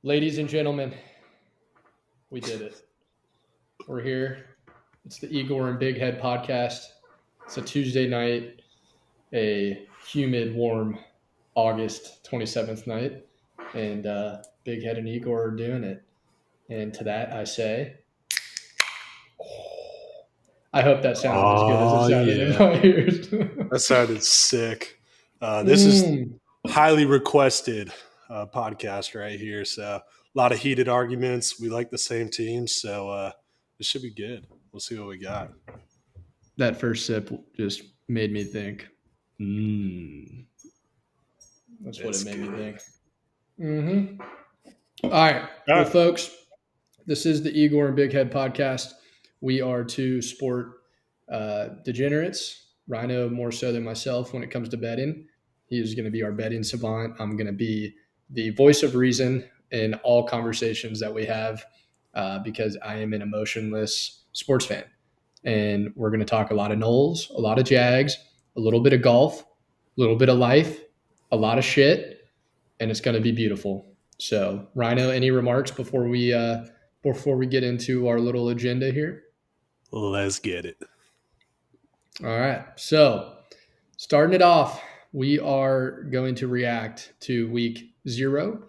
Ladies and gentlemen, we did it. We're here. It's the Igor and Big Head podcast. It's a Tuesday night, a humid, warm August 27th night, and Big Head and Igor are doing it. And to that, I say, I hope that sounded as good as it Oh, sounded in yeah. my ears. That sounded sick. This is highly requested podcast right here. So a lot of heated arguments. We like the same teams, so this should be good. We'll see what we got. That first sip just made me think. That's what it made me think. Mm-hmm. All right. Well, folks, this is the Igor and Big Head podcast. We are two sport degenerates. Rhino more so than myself when it comes to betting. He is going to be our betting savant. I'm going to be the voice of reason in all conversations that we have because I am an emotionless sports fan. And we're going to talk a lot of Knowles, a lot of Jags, a little bit of golf, a little bit of life, a lot of shit, and it's going to be beautiful. So, Rhino, any remarks before we get into our little agenda here? Let's get it. All right. So, starting it off, we are going to react to week 0.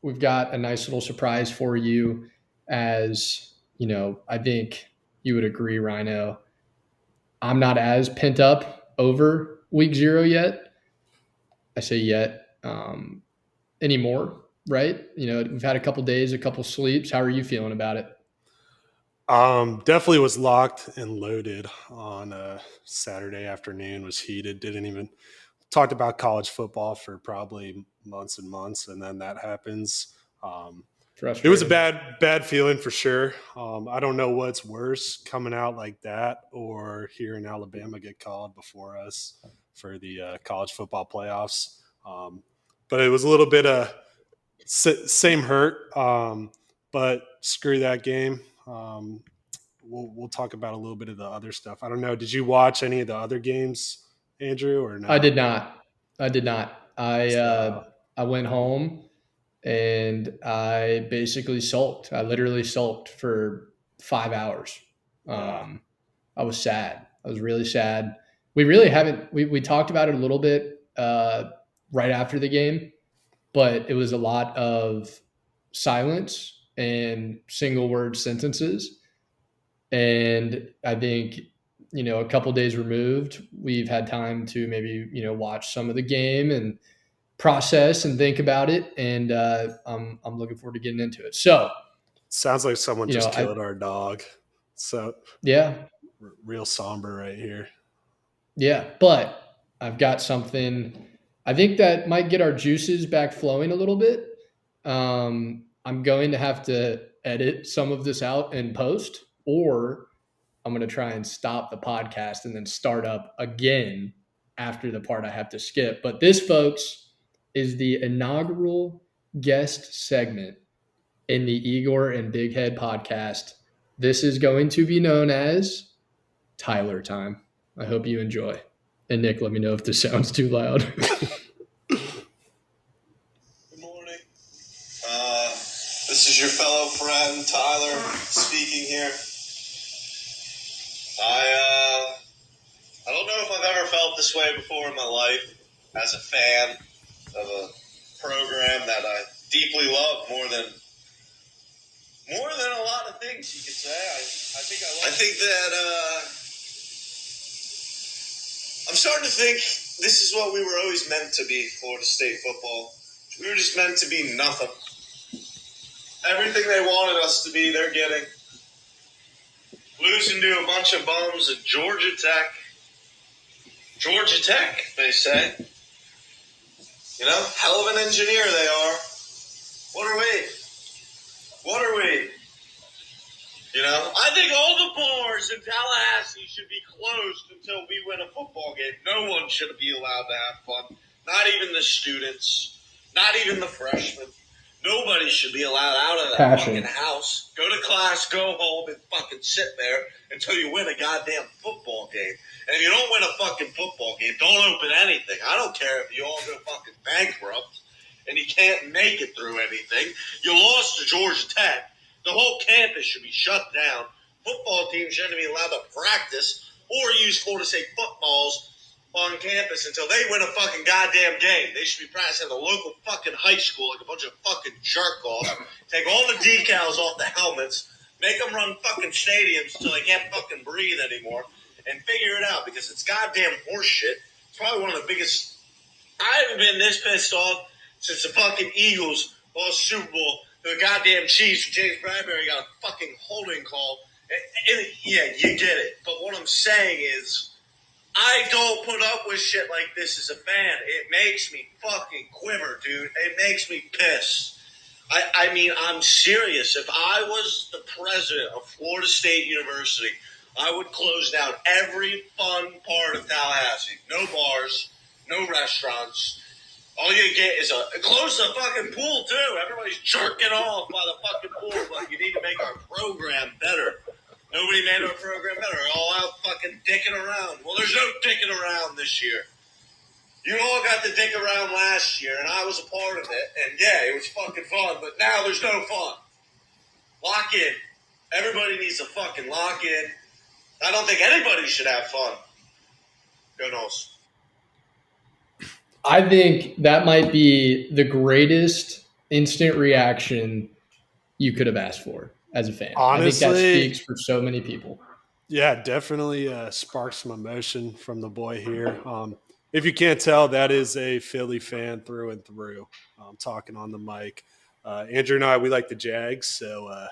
We've got a nice little surprise for you, as you know. I think you would agree, Rhino. I'm not as pent up over week 0 yet. I say yet anymore, right? You know, we've had a couple days, a couple sleeps. How are you feeling about it? Definitely was locked and loaded on Saturday afternoon. Was heated. Didn't even talked about college football for probably months and months, and then that happens. It was a bad feeling for sure. I don't know what's worse, coming out like that or hearing Alabama get called before us for the college football playoffs. But it was a little bit of same hurt. But screw that game. We'll talk about a little bit of the other stuff. I don't know. Did you watch any of the other games, Andrew, or no? I did not. I did not. I went home and I basically sulked. I literally sulked for 5 hours. I was sad. I was really sad. We really haven't. We talked about it a little bit right after the game, but it was a lot of silence and single word sentences. And I think, you know, a couple days removed, we've had time to maybe, you know, watch some of the game and process and think about it. And I'm looking forward to getting into it. So, sounds like someone just killed our dog. So yeah, real somber right here. Yeah, but I've got something I think that might get our juices back flowing a little bit. I'm going to have to edit some of this out in post, or I'm going to try and stop the podcast and then start up again after the part I have to skip. But this, folks, is the inaugural guest segment in the Igor and Big Head podcast. This is going to be known as Tyler time. I hope you enjoy. And Nick, let me know if this sounds too loud. Good morning. This is your fellow friend Tyler speaking here. I don't know if I've ever felt this way before in my life as a fan of a program that I deeply love more than a lot of things you could say. I think that I'm starting to think this is what we were always meant to be, Florida State football. We were just meant to be nothing. Everything they wanted us to be, they're getting. Losing to a bunch of bums at Georgia Tech. Georgia Tech, they say. You know, hell of an engineer they are. What are we? What are we? You know, I think all the bars in Tallahassee should be closed until we win a football game. No one should be allowed to have fun. Not even the students. Not even the freshmen. Nobody should be allowed out of that fucking house. Go to class, go home, and fucking sit there until you win a goddamn football game. And if you don't win a fucking football game, don't open anything. I don't care if you all go fucking bankrupt. and you can't make it through anything. You lost to Georgia Tech. The whole campus should be shut down. Football teams shouldn't be allowed to practice or use Florida State footballs on campus until they win a fucking goddamn game. They should be practicing at the local fucking high school like a bunch of fucking jerk-offs. Take all the decals off the helmets, make them run fucking stadiums until they can't fucking breathe anymore, and figure it out because it's goddamn horseshit. It's probably one of the biggest. I haven't been this pissed off since the fucking Eagles lost Super Bowl to the goddamn Chiefs. James Bradbury got a fucking holding call. And yeah, you get it. But what I'm saying is, I don't put up with shit like this as a fan. It makes me fucking quiver, dude. It makes me piss. I mean, I'm serious. If I was the president of Florida State University, I would close down every fun part of Tallahassee. No bars, no restaurants. All you get is close the fucking pool, too. Everybody's jerking off by the fucking pool, but you need to make our program better. Nobody made our program better. They're all out fucking dicking around. Well, there's no dicking around this year. You all got the dick around last year, and I was a part of it. And, yeah, it was fucking fun, but now there's no fun. Lock in. Everybody needs to fucking lock in. I don't think anybody should have fun. Go Knowles. I think that might be the greatest instant reaction you could have asked for as a fan. Honestly, I think that speaks for so many people. Yeah, definitely sparked some emotion from the boy here. If you can't tell, that is a Philly fan through and through. Talking on the mic. Andrew and I, we like the Jags, so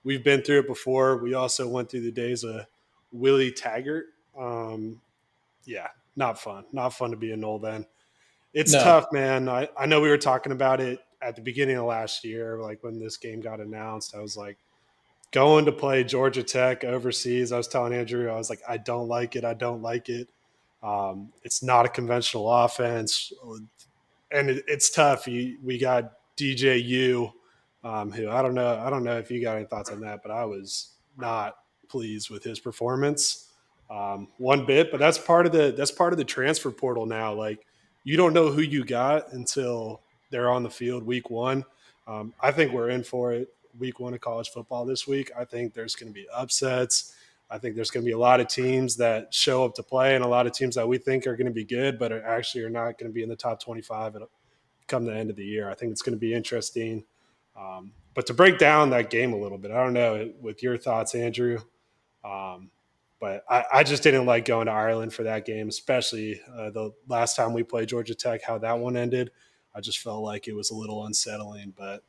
we've been through it before. We also went through the days of Willie Taggart. Yeah, not fun. Not fun to be a Knoll then. It's tough, man. I know we were talking about it at the beginning of last year, like when this game got announced. I was like, going to play Georgia Tech overseas, I was telling Andrew, I was like, I don't like it. I don't like it. It's not a conventional offense. And it's tough. We got DJU, who I don't know if you got any thoughts on that, but I was not pleased with his performance one bit. But that's part of the transfer portal now. Like, you don't know who you got until they're on the field week one. I think we're in for it. Week one of college football this week. I think there's going to be upsets. I think there's going to be a lot of teams that show up to play and a lot of teams that we think are going to be good, but are not going to be in the top 25 come the end of the year. I think it's going to be interesting. But to break down that game a little bit, I don't know with your thoughts, Andrew, but I just didn't like going to Ireland for that game, especially the last time we played Georgia Tech, how that one ended. I just felt like it was a little unsettling, but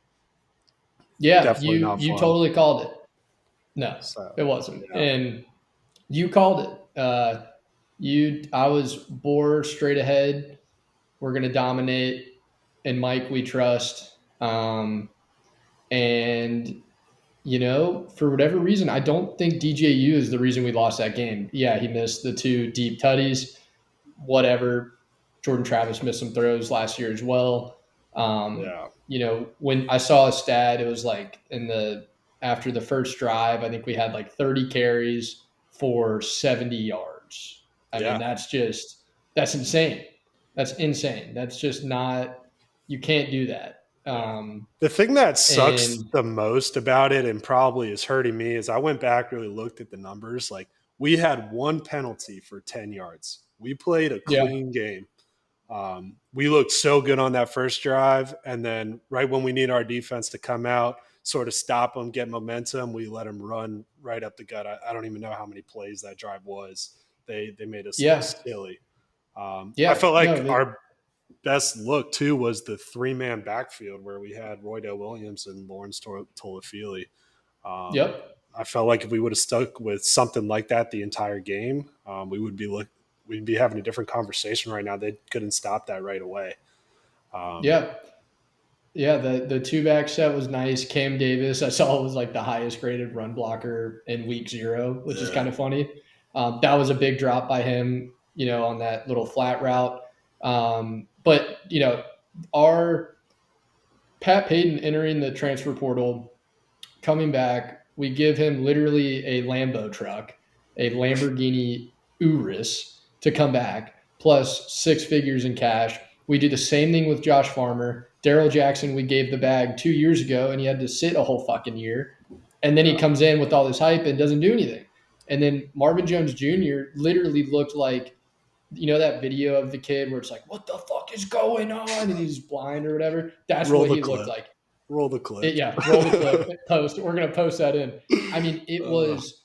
yeah, you totally called it. No, it wasn't. Yeah. And you called it. I was bore straight ahead. We're going to dominate. And Mike, we trust. And, for whatever reason, I don't think DJU is the reason we lost that game. Yeah, he missed the 2 deep tutties. Whatever. Jordan Travis missed some throws last year as well. When I saw a stat, it was like after the first drive, I think we had like 30 carries for 70 yards. I mean, that's insane. That's insane. That's just not, you can't do that. The thing that sucks the most about it and probably is hurting me is I went back, really looked at the numbers. Like, we had 1 penalty for 10 yards. We played a clean game. We looked so good on that first drive, and then right when we need our defense to come out, sort of stop them, get momentum, we let them run right up the gut. I don't even know how many plays that drive was. They made us look silly. I felt like our best look, too, was the 3-man backfield where we had Roydell Williams and Lawrence Tolafili. I felt like if we would have stuck with something like that the entire game, we'd be having a different conversation right now. They couldn't stop that right away. The 2-back set was nice. Cam Davis, I saw, was like the highest graded run blocker in week 0, which is kind of funny. That was a big drop by him, on that little flat route. But our Pat Payton entering the transfer portal, coming back, we give him literally a Lambo truck, a Lamborghini Urus to come back, plus 6 figures in cash. We do the same thing with Josh Farmer. Daryl Jackson, we gave the bag 2 years ago, and he had to sit a whole fucking year. And then he comes in with all this hype and doesn't do anything. And then Marvin Jones Jr. literally looked like, that video of the kid where it's like, what the fuck is going on? And he's blind or whatever. That's what he looked like. Roll the clip. Roll the clip. Post. We're gonna post that in. I mean, it was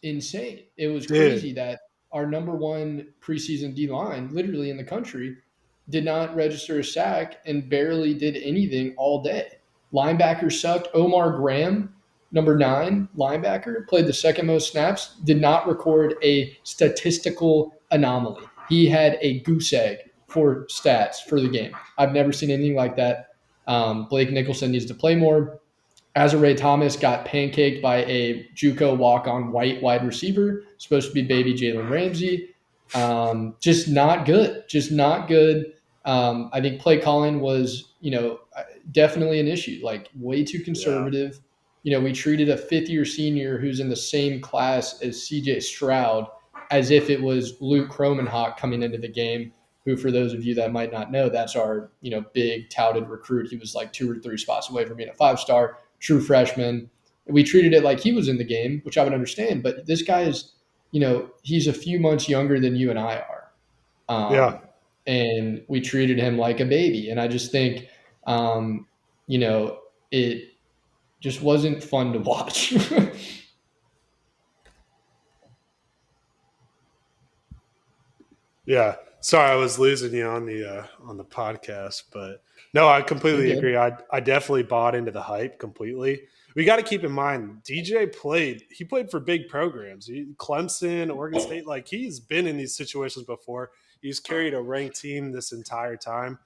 insane. It was crazy that our number one preseason D line, literally in the country, did not register a sack and barely did anything all day. Linebacker sucked. Omar Graham, number 9 linebacker, played the second most snaps, did not record a statistical anomaly. He had a goose egg for stats for the game. I've never seen anything like that. Blake Nicholson needs to play more. Azare Thomas got pancaked by a JUCO walk-on white wide receiver, supposed to be baby Jalen Ramsey. Just not good. Just not good. I think play calling was, definitely an issue. Like way too conservative. Yeah. We treated a fifth-year senior who's in the same class as CJ Stroud as if it was Luke Kromenhoek coming into the game, who, for those of you that might not know, that's our, big touted recruit. He was like 2 or 3 spots away from being a 5-star, true freshman. We treated it like he was in the game, which I would understand. But this guy is, he's a few months younger than you and I are. And we treated him like a baby. And I just think, it just wasn't fun to watch. Yeah. Sorry, I was losing you on the podcast, but no, I completely agree. I definitely bought into the hype completely. We got to keep in mind, DJ played for big programs. Clemson, Oregon State, like he's been in these situations before. He's carried a ranked team this entire time.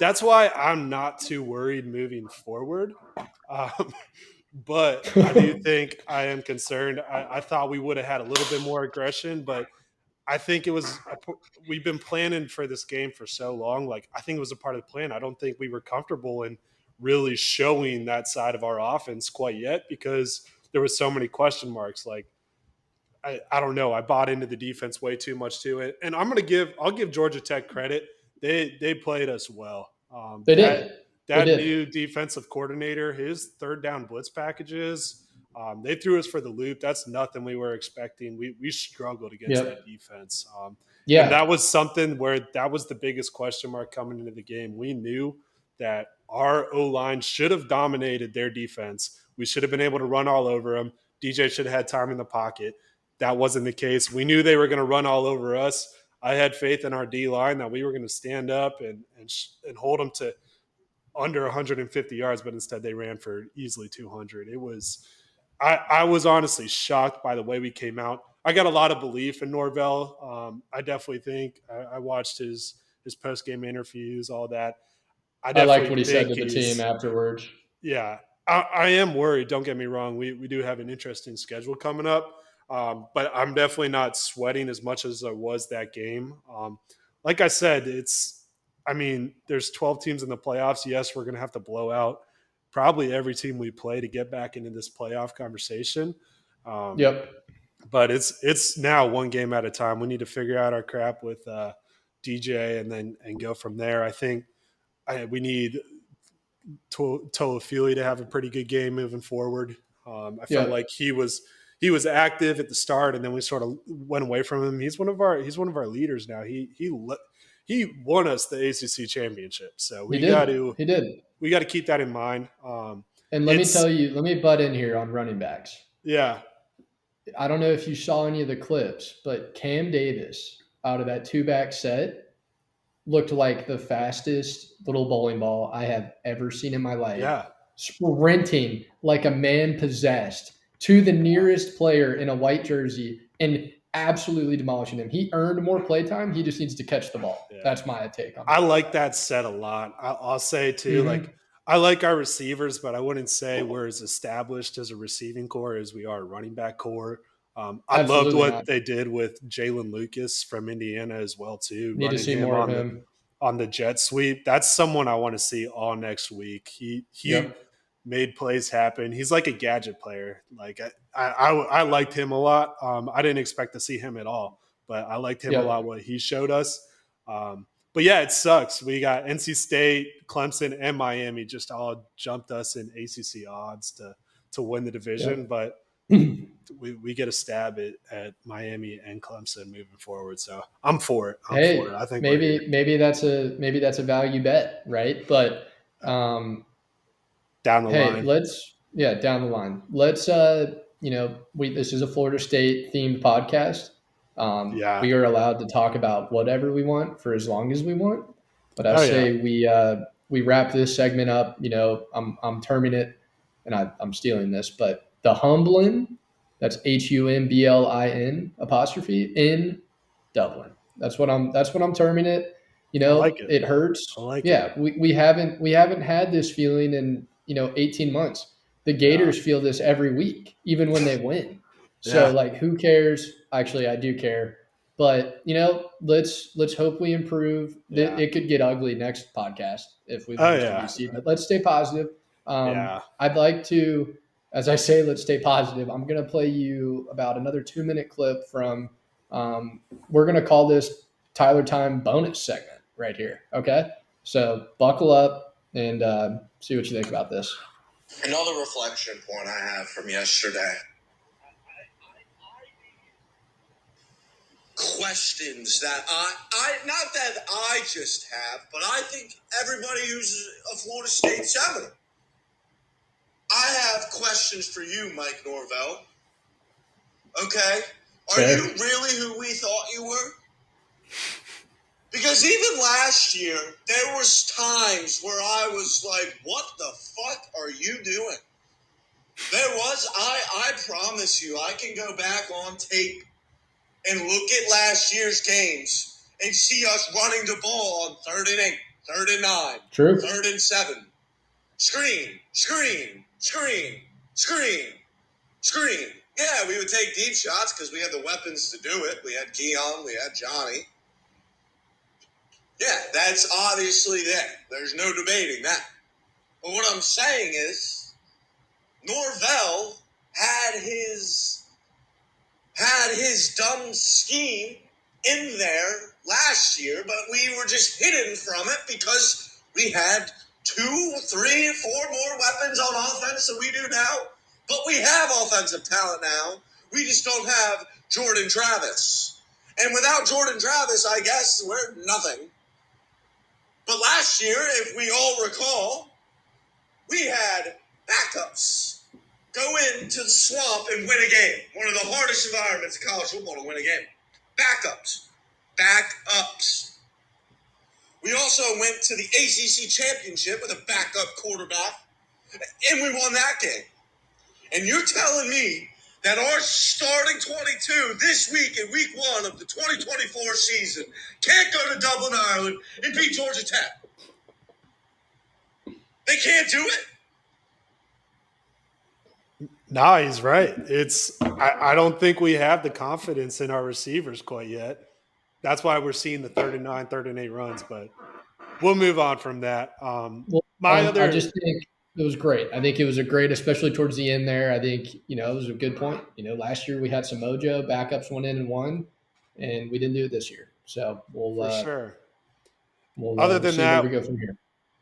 That's why I'm not too worried moving forward. But I do think I am concerned. I thought we would have had a little bit more aggression, but I think we've been planning for this game for so long. Like, I think it was a part of the plan. I don't think we were comfortable in really showing that side of our offense quite yet because there was so many question marks. Like, I don't know. I bought into the defense way too much too. And I'll give Georgia Tech credit. They played us well. They did. That new defensive coordinator, his third down blitz packages, they threw us for the loop. That's nothing we were expecting. We struggled against that defense. And that was something where that was the biggest question mark coming into the game. We knew that our O-line should have dominated their defense. We should have been able to run all over them. DJ should have had time in the pocket. That wasn't the case. We knew they were going to run all over us. I had faith in our D-line that we were going to stand up and hold them to under 150 yards, but instead they ran for easily 200. It was I was honestly shocked by the way we came out. I got a lot of belief in Norvell. I definitely think I watched his post-game interviews, all that. I liked what he said to the team afterwards. Yeah, I am worried. Don't get me wrong. We do have an interesting schedule coming up, but I'm definitely not sweating as much as I was that game. Like I said, there's 12 teams in the playoffs. Yes, we're going to have to blow out probably every team we play to get back into this playoff conversation. But it's now one game at a time. We need to figure out our crap with DJ and go from there. I think we need Toafili to have a pretty good game moving forward. I felt like he was active at the start, and then we sort of went away from him. He's one of our leaders now. He won us the ACC championship, so we got to keep that in mind. And let me butt in here on running backs. Yeah. I don't know if you saw any of the clips, but Cam Davis out of that 2-back set looked like the fastest little bowling ball I have ever seen in my life. Yeah. Sprinting like a man possessed to the nearest player in a white jersey and absolutely demolishing him. He earned more playtime. He just needs to catch the ball. Yeah. That's my take on it. I like that set a lot. I'll say too, like I like our receivers, but I wouldn't say we're as established as a receiving core as we are a running back core. I loved what they did with Jalen Lucas from Indiana as well too. Need to see more of him on the jet sweep. That's someone I want to see all next week. He made plays happen. He's like a gadget player. Like I liked him a lot. I didn't expect to see him at all, but I liked him a lot. What he showed us. But yeah, it sucks. We got NC State, Clemson, and Miami just all jumped us in ACC odds to win the division. Yep. But we get a stab at Miami and Clemson moving forward. So I'm for it. Hey, I think we're here. maybe that's a value bet, right? But Down the hey, line. down the line. Let's this is a Florida State themed podcast. Yeah. We are allowed to talk about whatever we want for as long as we want. But I Oh, yeah. say we wrap this segment up. I'm terming it, and I'm stealing this, but the Humblin, that's HUMBLIN apostrophe in Dublin. That's what I'm terming it. I like it. It hurts. I like Yeah, it. we haven't had this feeling in 18 months. The Gators feel this every week, even when they win. So Yeah. who cares? Actually, I do care. But let's hope we improve. Yeah. It could get ugly next podcast if we Oh, lose to yeah. BC. But let's stay positive. Yeah. I'd like to, as I say, let's stay positive. I'm going to play you about another 2-minute clip from. We're going to call this Tyler Time bonus segment right here. Okay, so buckle up and see what you think about this. Another reflection point I have from yesterday. Questions that I not that I just have, but I think everybody who's a Florida State Seminole. I have questions for you, Mike Norvell. Okay? Are you really who we thought you were? Because even last year, there was times where I was like, what the fuck are you doing? I promise you, I can go back on tape and look at last year's games and see us running the ball on 3rd and 8, 3rd and 9, True. 3rd and 7. Screen. Yeah, we would take deep shots because we had the weapons to do it. We had Keon, we had Johnny. Yeah, that's obviously there. There's no debating that. But what I'm saying is, Norvell had his dumb scheme in there last year, but we were just hidden from it because we had 2, 3, 4 more weapons on offense than we do now. But we have offensive talent now. We just don't have Jordan Travis. And without Jordan Travis, I guess we're nothing. But last year, if we all recall, we had backups go into the swamp and win a game. One of the hardest environments in college football to win a game. Backups. We also went to the ACC championship with a backup quarterback, and we won that game. And you're telling me that our starting 22 this week in week 1 of the 2024 season can't go to Dublin, Ireland and beat Georgia Tech? They can't do it? No, he's right. I don't think we have the confidence in our receivers quite yet. That's why we're seeing the 3rd and 9, 3rd and 8 runs, but we'll move on from that. I just think it was great. I think it was a great, especially towards the end there. I think, it was a good point. Last year we had some mojo, backups went in and won, and we didn't do it this year. So for sure. Other than that, where we go from here.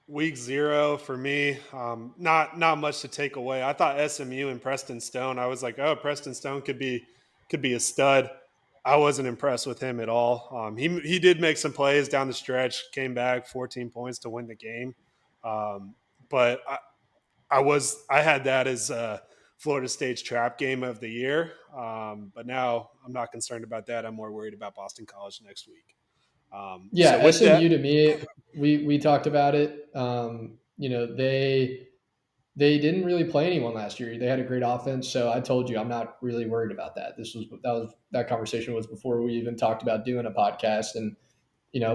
Week 0 for me, not much to take away. I thought SMU and Preston Stone. I was like, oh, Preston Stone could be a stud. I wasn't impressed with him at all. He did make some plays down the stretch, came back 14 points to win the game. But I had that as Florida State's trap game of the year. But now I'm not concerned about that. I'm more worried about Boston College next week. So SMU to me, we talked about it. They didn't really play anyone last year. They had a great offense, so I told you I'm not really worried about that. That conversation was before we even talked about doing a podcast, and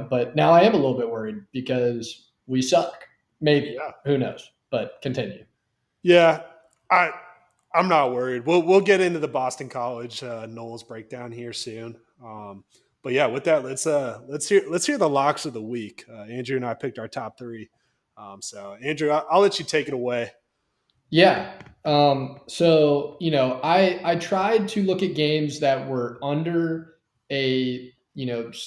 but now I am a little bit worried because we suck. Maybe Who knows? But continue. Yeah, I'm not worried. We'll get into the Boston College Knowles breakdown here soon. But yeah, with that, let's hear the locks of the week. Andrew and I picked our top 3. So Andrew, I'll let you take it away. Yeah. So I tried to look at games that were under a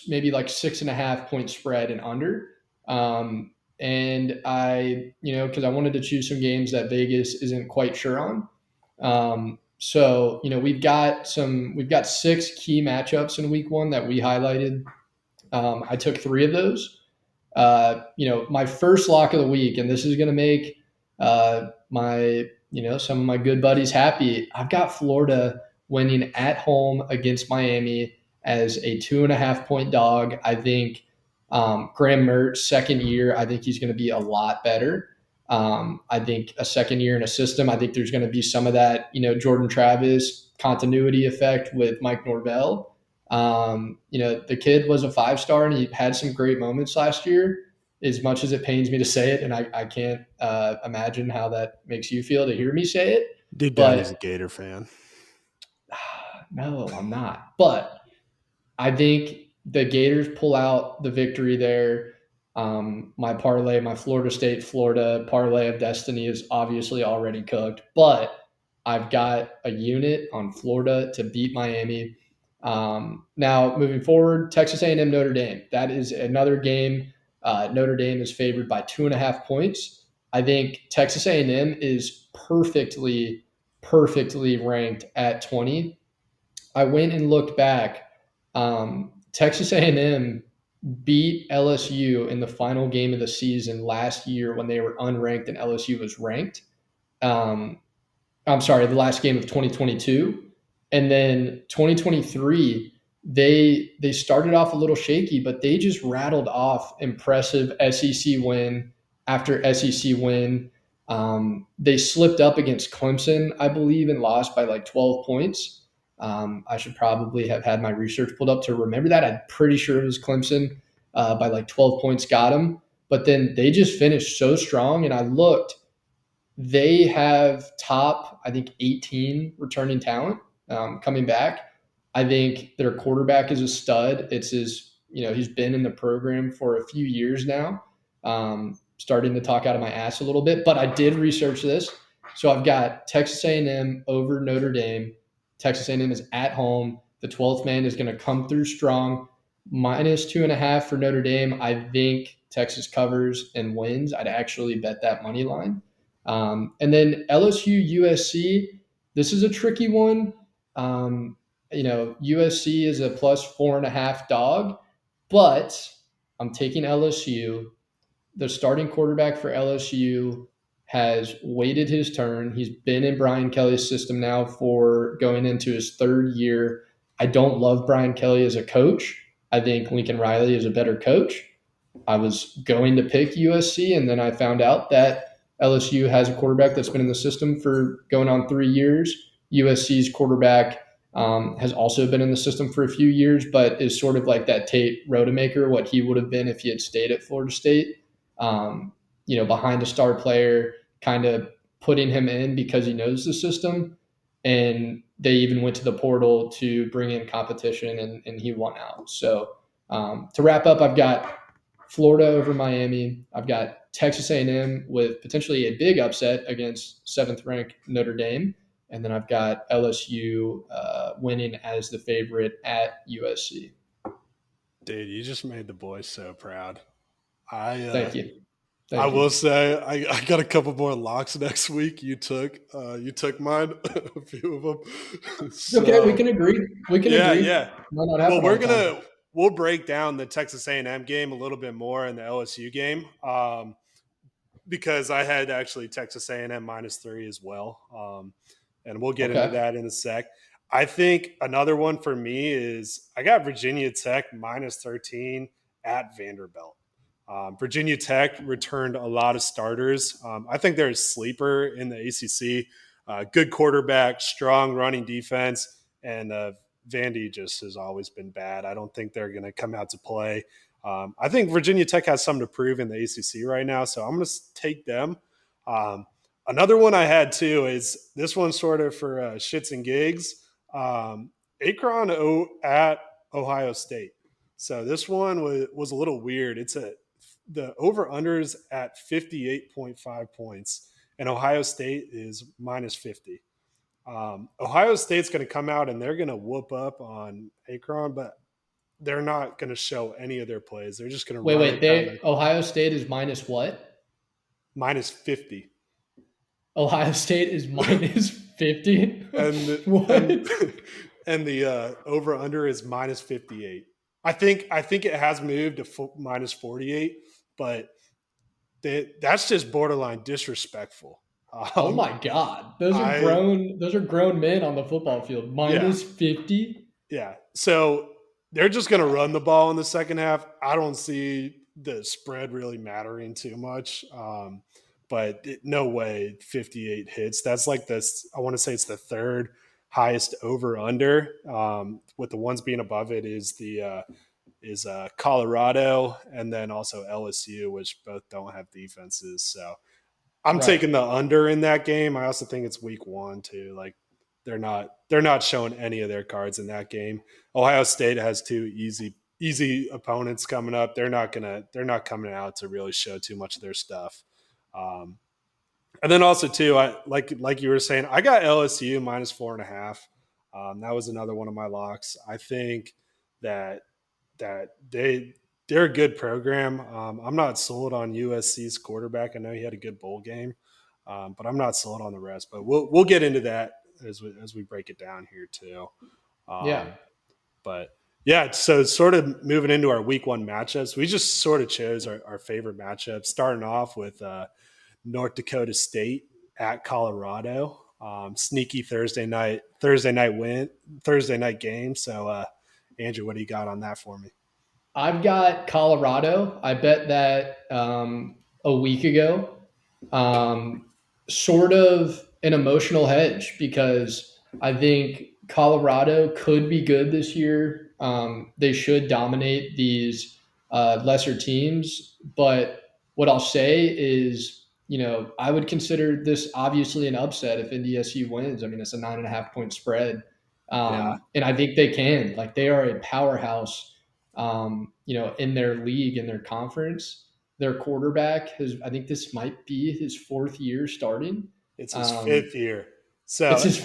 maybe like 6.5 point spread and under. And I, because I wanted to choose some games that Vegas isn't quite sure on. So we've got 6 key matchups in week 1 that we highlighted. I took 3 of those. My first lock of the week, and this is going to make my some of my good buddies happy. I've got Florida winning at home against Miami as a 2.5 point dog. I think Graham Mertz, second year, I think he's going to be a lot better. I think a second year in a system, I think there's going to be some of that, Jordan Travis continuity effect with Mike Norvell. The kid was a 5-star and he had some great moments last year, as much as it pains me to say it. And I can't imagine how that makes you feel to hear me say it. Deep down, he's a Gator fan. No, I'm not. But I think the Gators pull out the victory there. My parlay, my Florida Florida parlay of destiny is obviously already cooked, but I've got a unit on Florida to beat Miami. Now, moving forward, Texas A&M Notre Dame. That is another game. Notre Dame is favored by 2.5 points. I think Texas A&M is perfectly ranked at 20. I went and looked back. Texas A&M beat LSU in the final game of the season last year when they were unranked and LSU was ranked. I'm sorry, the last game of 2022. And then 2023, they started off a little shaky, but they just rattled off impressive SEC win after SEC win. They slipped up against Clemson, I believe, and lost by like 12 points. I should probably have had my research pulled up to remember that. I'm pretty sure it was Clemson by like 12 points got them. But then they just finished so strong. And I looked, they have top, I think, 18 returning talent coming back. I think their quarterback is a stud. He's been in the program for a few years now. Starting to talk out of my ass a little bit, but I did research this. So I've got Texas A&M over Notre Dame. Texas A&M is at home. The 12th man is going to come through strong. -2.5 for Notre Dame. I think Texas covers and wins. I'd actually bet that money line. And then LSU USC, this is a tricky one. USC is a +4.5 dog, but I'm taking LSU. The starting quarterback for LSU has waited his turn. He's been in Brian Kelly's system now for going into his 3rd year. I don't love Brian Kelly as a coach. I think Lincoln Riley is a better coach. I was going to pick USC, and then I found out that LSU has a quarterback that's been in the system for going on 3 years. USC's quarterback has also been in the system for a few years, but is sort of like that Tate Rodemaker, what he would have been if he had stayed at Florida State. Behind a star player, kind of putting him in because he knows the system. And they even went to the portal to bring in competition, and he won out. So to wrap up, I've got Florida over Miami. I've got Texas A&M with potentially a big upset against 7th-ranked Notre Dame. And then I've got LSU winning as the favorite at USC. Dude, you just made the boys so proud. Thank you. I will say I got a couple more locks next week. You took mine, a few of them. So, okay, we can agree. Yeah. Well, we'll break down the Texas A&M game a little bit more in the LSU game because I had actually Texas A&M -3 as well, and we'll get into that in a sec. I think another one for me is I got Virginia Tech -13 at Vanderbilt. Virginia Tech returned a lot of starters. I think they're a sleeper in the ACC. Good quarterback, strong running defense, and Vandy just has always been bad. I don't think they're going to come out to play. I think Virginia Tech has something to prove in the ACC right now, so I'm going to take them. Another one I had too is this one sort of for shits and gigs. Akron at Ohio State. So this one was a little weird. The over-unders at 58.5 points, and Ohio State is -50. Ohio State's going to come out and they're going to whoop up on Akron, but they're not going to show any of their plays. They're just going to Wait, run wait. it down the Ohio State is minus what? minus 50. Ohio State is minus 50. And the, What? and the over under is minus 58. I think it has moved to minus 48, but that's just borderline disrespectful. Oh my God. Those are I grown men on the football field. Yeah, Minus 50? yeah. So they're just going to run the ball in the second half. I don't see the spread really mattering too much. But no way 58 hits. That's like this. I want to say it's the third highest over under. With the ones being above it is Colorado and then also LSU, which both don't have defenses. So I'm Right. taking the under in that game. I also think it's week 1 too. Like they're not showing any of their cards in that game. Ohio State has 2 easy opponents coming up. They're not coming out to really show too much of their stuff. And then also too, I like you were saying, I got LSU minus 4.5. That was another one of my locks. I think that they're a good program. I'm not sold on USC's quarterback. I know he had a good bowl game, but I'm not sold on the rest. But we'll get into that as we break it down here too. Yeah. But yeah, so sort of moving into our week 1 matchups, we just sort of chose our favorite matchups, starting off with North Dakota State at Colorado. Sneaky Thursday night game. So Andrew, what do you got on that for me? I've got Colorado. I bet that a week ago. Sort of an emotional hedge because I think Colorado could be good this year. They should dominate these lesser teams. But what I'll say is, I would consider this obviously an upset if NDSU wins. I mean, it's a 9.5 point spread. Yeah. And I think they can. Like, they are a powerhouse, in their league, in their conference. Their quarterback I think this might be his 4th year starting. It's his 5th year. So it's his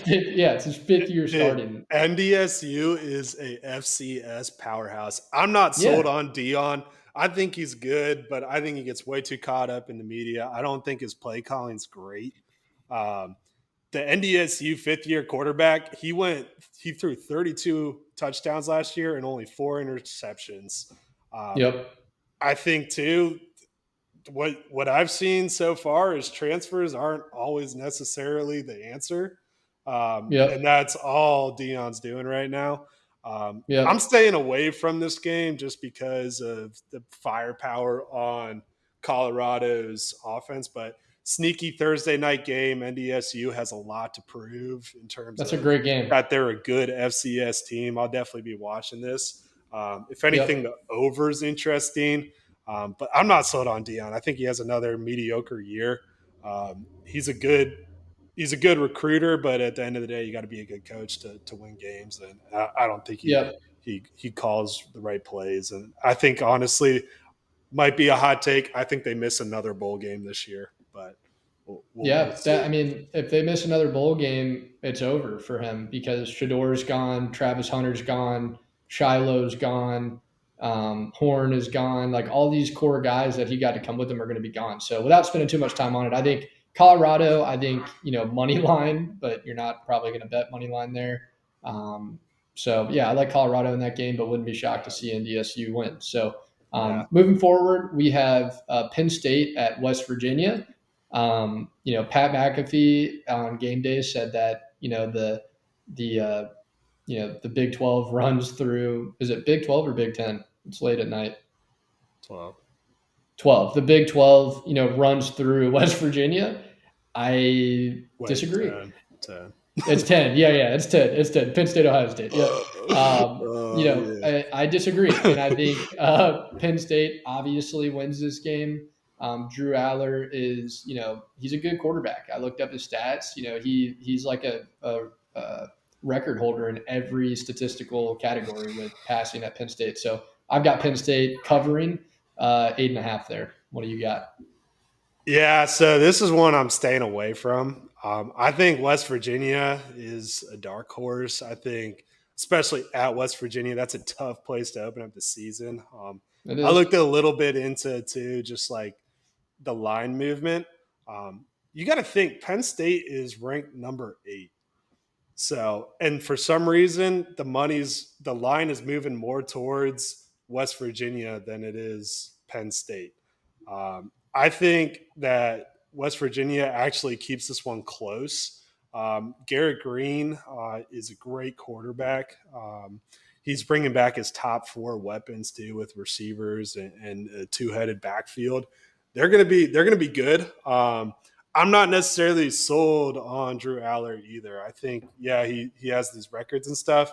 fifth year starting. NDSU is a FCS powerhouse. I'm not sold on Dion. I think he's good, but I think he gets way too caught up in the media. I don't think his play calling's great. The NDSU 5th year quarterback, he threw 32 touchdowns last year and only 4 interceptions. Yep. I think too, what I've seen so far is transfers aren't always necessarily the answer. And that's all Dion's doing right now. I'm staying away from this game just because of the firepower on Colorado's offense, but sneaky Thursday night game. NDSU has a lot to prove in terms That's of a great game. that they're a good FCS team. I'll definitely be watching this. If anything, the over is interesting. But I'm not sold on Dion. I think he has another mediocre year. He's a good recruiter, but at the end of the day, you got to be a good coach to win games. And I don't think he calls the right plays. And I think honestly, might be a hot take. I think they miss another bowl game this year. But we'll see. I mean, if they miss another bowl game, it's over for him because Shador's gone, Travis Hunter's gone, Shiloh's gone. Horn is gone. Like, all these core guys that he got to come with him are going to be gone. So without spending too much time on it, I think Colorado, money line, but you're not probably going to bet money line there. So yeah, I like Colorado in that game, but wouldn't be shocked to see NDSU win. So moving forward, we have Penn State at West Virginia. Pat McAfee on game day said that, the Big 12 runs through, is it Big 12 or Big 10? It's late at night. 12. The Big 12, runs through West Virginia. I disagree. 10. It's 10. Yeah, it's 10. It's 10. Penn State, Ohio State. Yeah. I disagree. And I think Penn State obviously wins this game. Drew Aller is, he's a good quarterback. I looked up his stats. He's like a record holder in every statistical category with passing at Penn State. So I've got Penn State covering 8.5 there. What do you got? Yeah, so this is one I'm staying away from. I think West Virginia is a dark horse. I think especially at West Virginia. That's a tough place to open up the season. It I is. looked a little bit into too, just like the line movement. You got to think Penn State is ranked number 8. So, and for some reason, the line is moving more towards West Virginia than it is Penn State. I think that West Virginia actually keeps this one close. Garrett Green is a great quarterback. He's bringing back his top 4 weapons too, with receivers and a 2-headed backfield. They're going to be good. I'm not necessarily sold on Drew Aller either. I think, yeah, he has these records and stuff,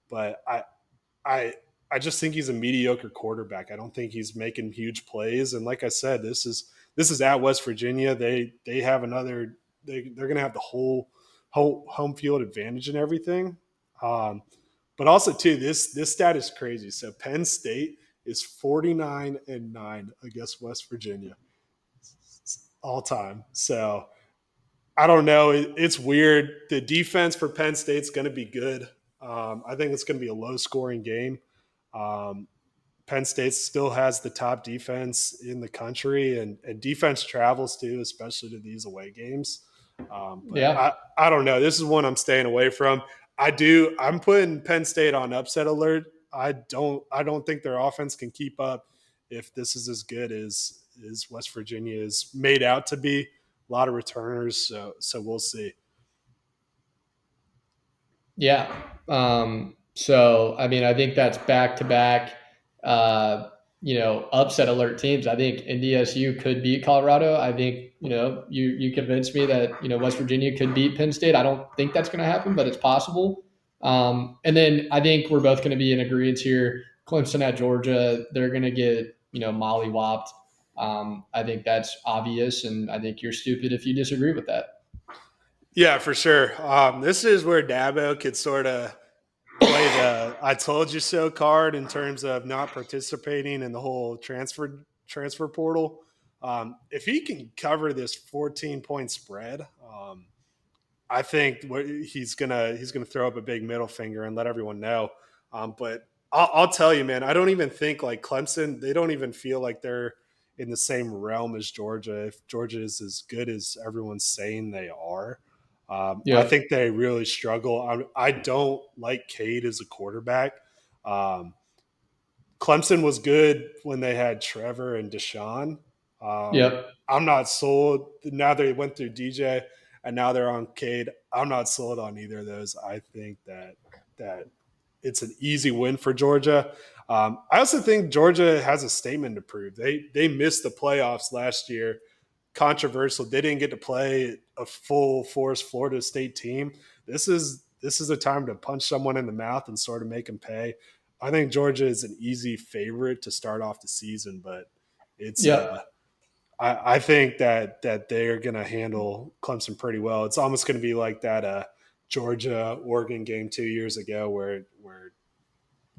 but I I just think he's a mediocre quarterback. I don't think he's making huge plays. And like I said, this is at West Virginia. They have they're going to have the whole home field advantage and everything. But also too, this stat is crazy. So Penn State is 49-9 against West Virginia all time. So I don't know. It's weird. The defense for Penn State's going to be good. I think it's going to be a low scoring game. Um, Penn State still has the top defense in the country, and defense travels too, especially to these away games. But Yeah. I don't know. This is one I'm staying away from. I'm putting Penn State on upset alert. I don't think their offense can keep up if this is as good as West Virginia is made out to be. A lot of returners, so we'll see. Yeah. So, I mean, I think that's back to back, upset alert teams. I think NDSU could beat Colorado. I think, you convinced me that, West Virginia could beat Penn State. I don't think that's going to happen, but it's possible. And then I think we're both going to be in agreement here. Clemson at Georgia, they're going to get, mollywopped. I think that's obvious. And I think you're stupid if you disagree with that. Yeah, for sure. This is where Dabo could sort of play the "I told you so" card in terms of not participating in the whole transfer portal. If he can cover this 14-point spread, I think he's gonna throw up a big middle finger and let everyone know. But I'll tell you, man, I don't even think like Clemson. They don't even feel like they're in the same realm as Georgia. If Georgia is as good as everyone's saying they are, I Yeah. think they really struggle. I don't like Cade as a quarterback. Um, Clemson was good when they had Trevor and Deshaun. Yep. I'm not sold. Now they went through DJ, and now they're on Cade. I'm not sold on either of those. I think that it's an easy win for Georgia. I also think Georgia has a statement to prove. They missed the playoffs last year. Controversial. They didn't get to play a full force Florida State team. This is a time to punch someone in the mouth and sort of make them pay. I think Georgia is an easy favorite to start off the season, but it's Yep. I think that they're going to handle Clemson pretty well. It's almost going to be like that Georgia Oregon game 2 years ago where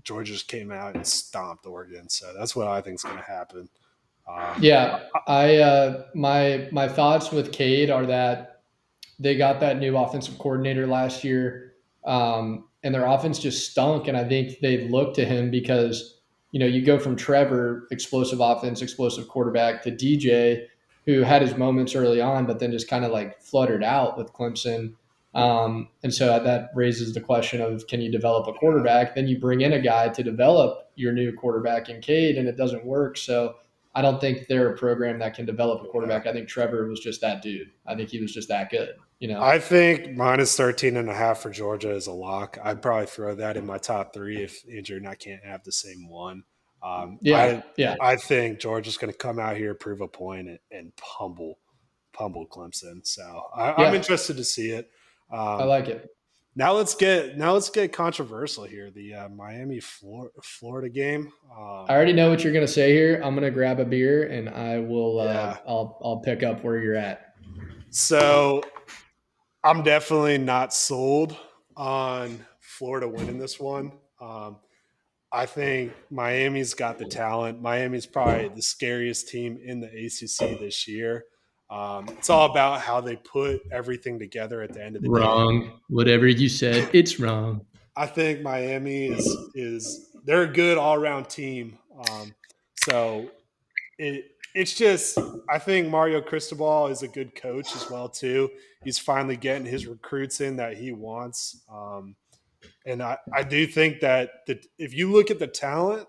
Georgia just came out and stomped Oregon. So that's what I think is going to happen. Yeah, my thoughts with Cade are that they got that new offensive coordinator last year, and their offense just stunk. And I think they looked to him because you go from Trevor, explosive offense, explosive quarterback, to DJ, who had his moments early on, but then just kind of like fluttered out with Clemson. And so that raises the question of, can you develop a quarterback? Then you bring in a guy to develop your new quarterback in Cade, and it doesn't work. So I don't think they're a program that can develop a quarterback. I think Trevor was just that dude. I think he was just that good. I think minus 13.5 for Georgia is a lock. I'd probably throw that in my top 3 if Andrew and I can't have the same one. Yeah. Yeah. I think Georgia's going to come out here, prove a point, and pummel Clemson. So I'm Yeah. interested to see it. I like it. Now let's get controversial here. The Miami Florida game. I already know what you're going to say here. I'm going to grab a beer and I will. Yeah. I'll pick up where you're at. So I'm definitely not sold on Florida winning this one. I think Miami's got the talent. Miami's probably the scariest team in the ACC this year. It's all about how they put everything together at the end of the day. Wrong. Whatever you said, it's wrong. I think Miami is they're a good all around team. So it's just I think Mario Cristobal is a good coach as well too. He's finally getting his recruits in that he wants. And I do think that if you look at the talent,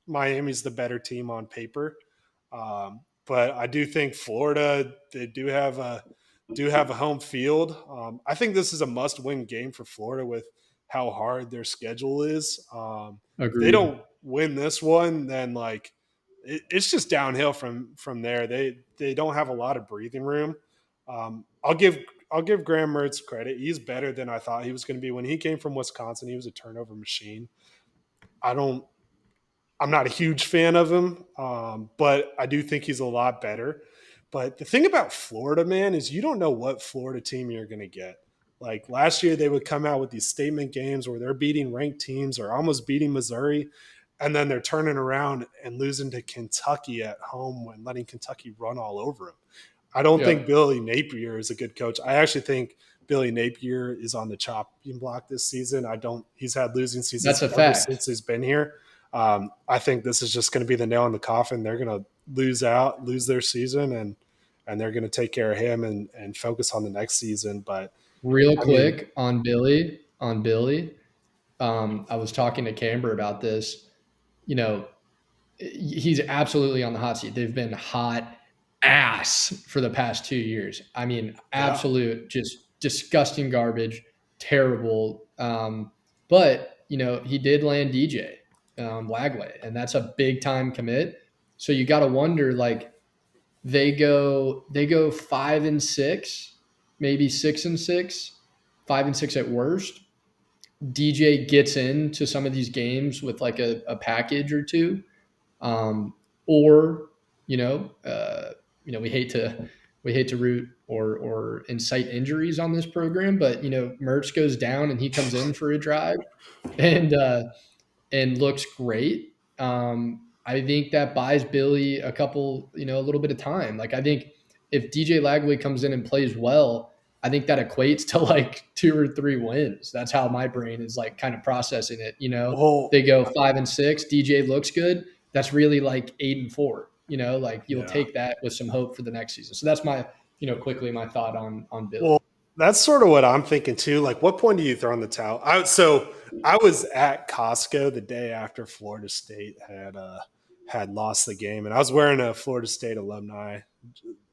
Miami's the better team on paper. But I do think Florida, they do have a home field. I think this is a must-win game for Florida with how hard their schedule is. If they Agreed. don't win this one, then like it's just downhill from there. They don't have a lot of breathing room. I'll give Graham Mertz credit. He's better than I thought he was going to be. When he came from Wisconsin, he was a turnover machine. I don't I'm not a huge fan of him, but I do think he's a lot better. But the thing about Florida, man, is you don't know what Florida team you're going to get. Like last year, they would come out with these statement games where they're beating ranked teams or almost beating Missouri, and then they're turning around and losing to Kentucky at home when letting Kentucky run all over them. I don't think Yep. Billy Napier is a good coach. I actually think Billy Napier is on the chopping block this season. I don't. He's had losing seasons That's a ever fact. since he's been here. I think this is just going to be the nail in the coffin. They're going to lose their season, and they're going to take care of him and focus on the next season. But Real I mean, quick on Billy, I was talking to Camber about this. You know, he's absolutely on the hot seat. They've been hot ass for the past 2 years. I mean, yeah, absolute, just disgusting garbage, terrible. But he did land DJ Wagway, and that's a big time commit. So you got to wonder, like, they go 5-6, maybe 6-6, 5-6 at worst. DJ gets into some of these games with like a package or two, or you know, uh, we hate to root or incite injuries on this program, but Mertz goes down and he comes in for a drive, and looks great. I think that buys Billy a little bit of time. Like I think if DJ Lagway comes in and plays well, I think that equates to like 2 or 3 wins. That's how my brain is like kind of processing it. well, They go 5-6. DJ looks good. That's really like 8-4. Like you'll yeah. take that with some hope for the next season. So that's my quickly my thought on Billy. Well, that's sort of what I'm thinking too. Like, what point do you throw in the towel? I was at Costco the day after Florida State had lost the game, and I was wearing a Florida State alumni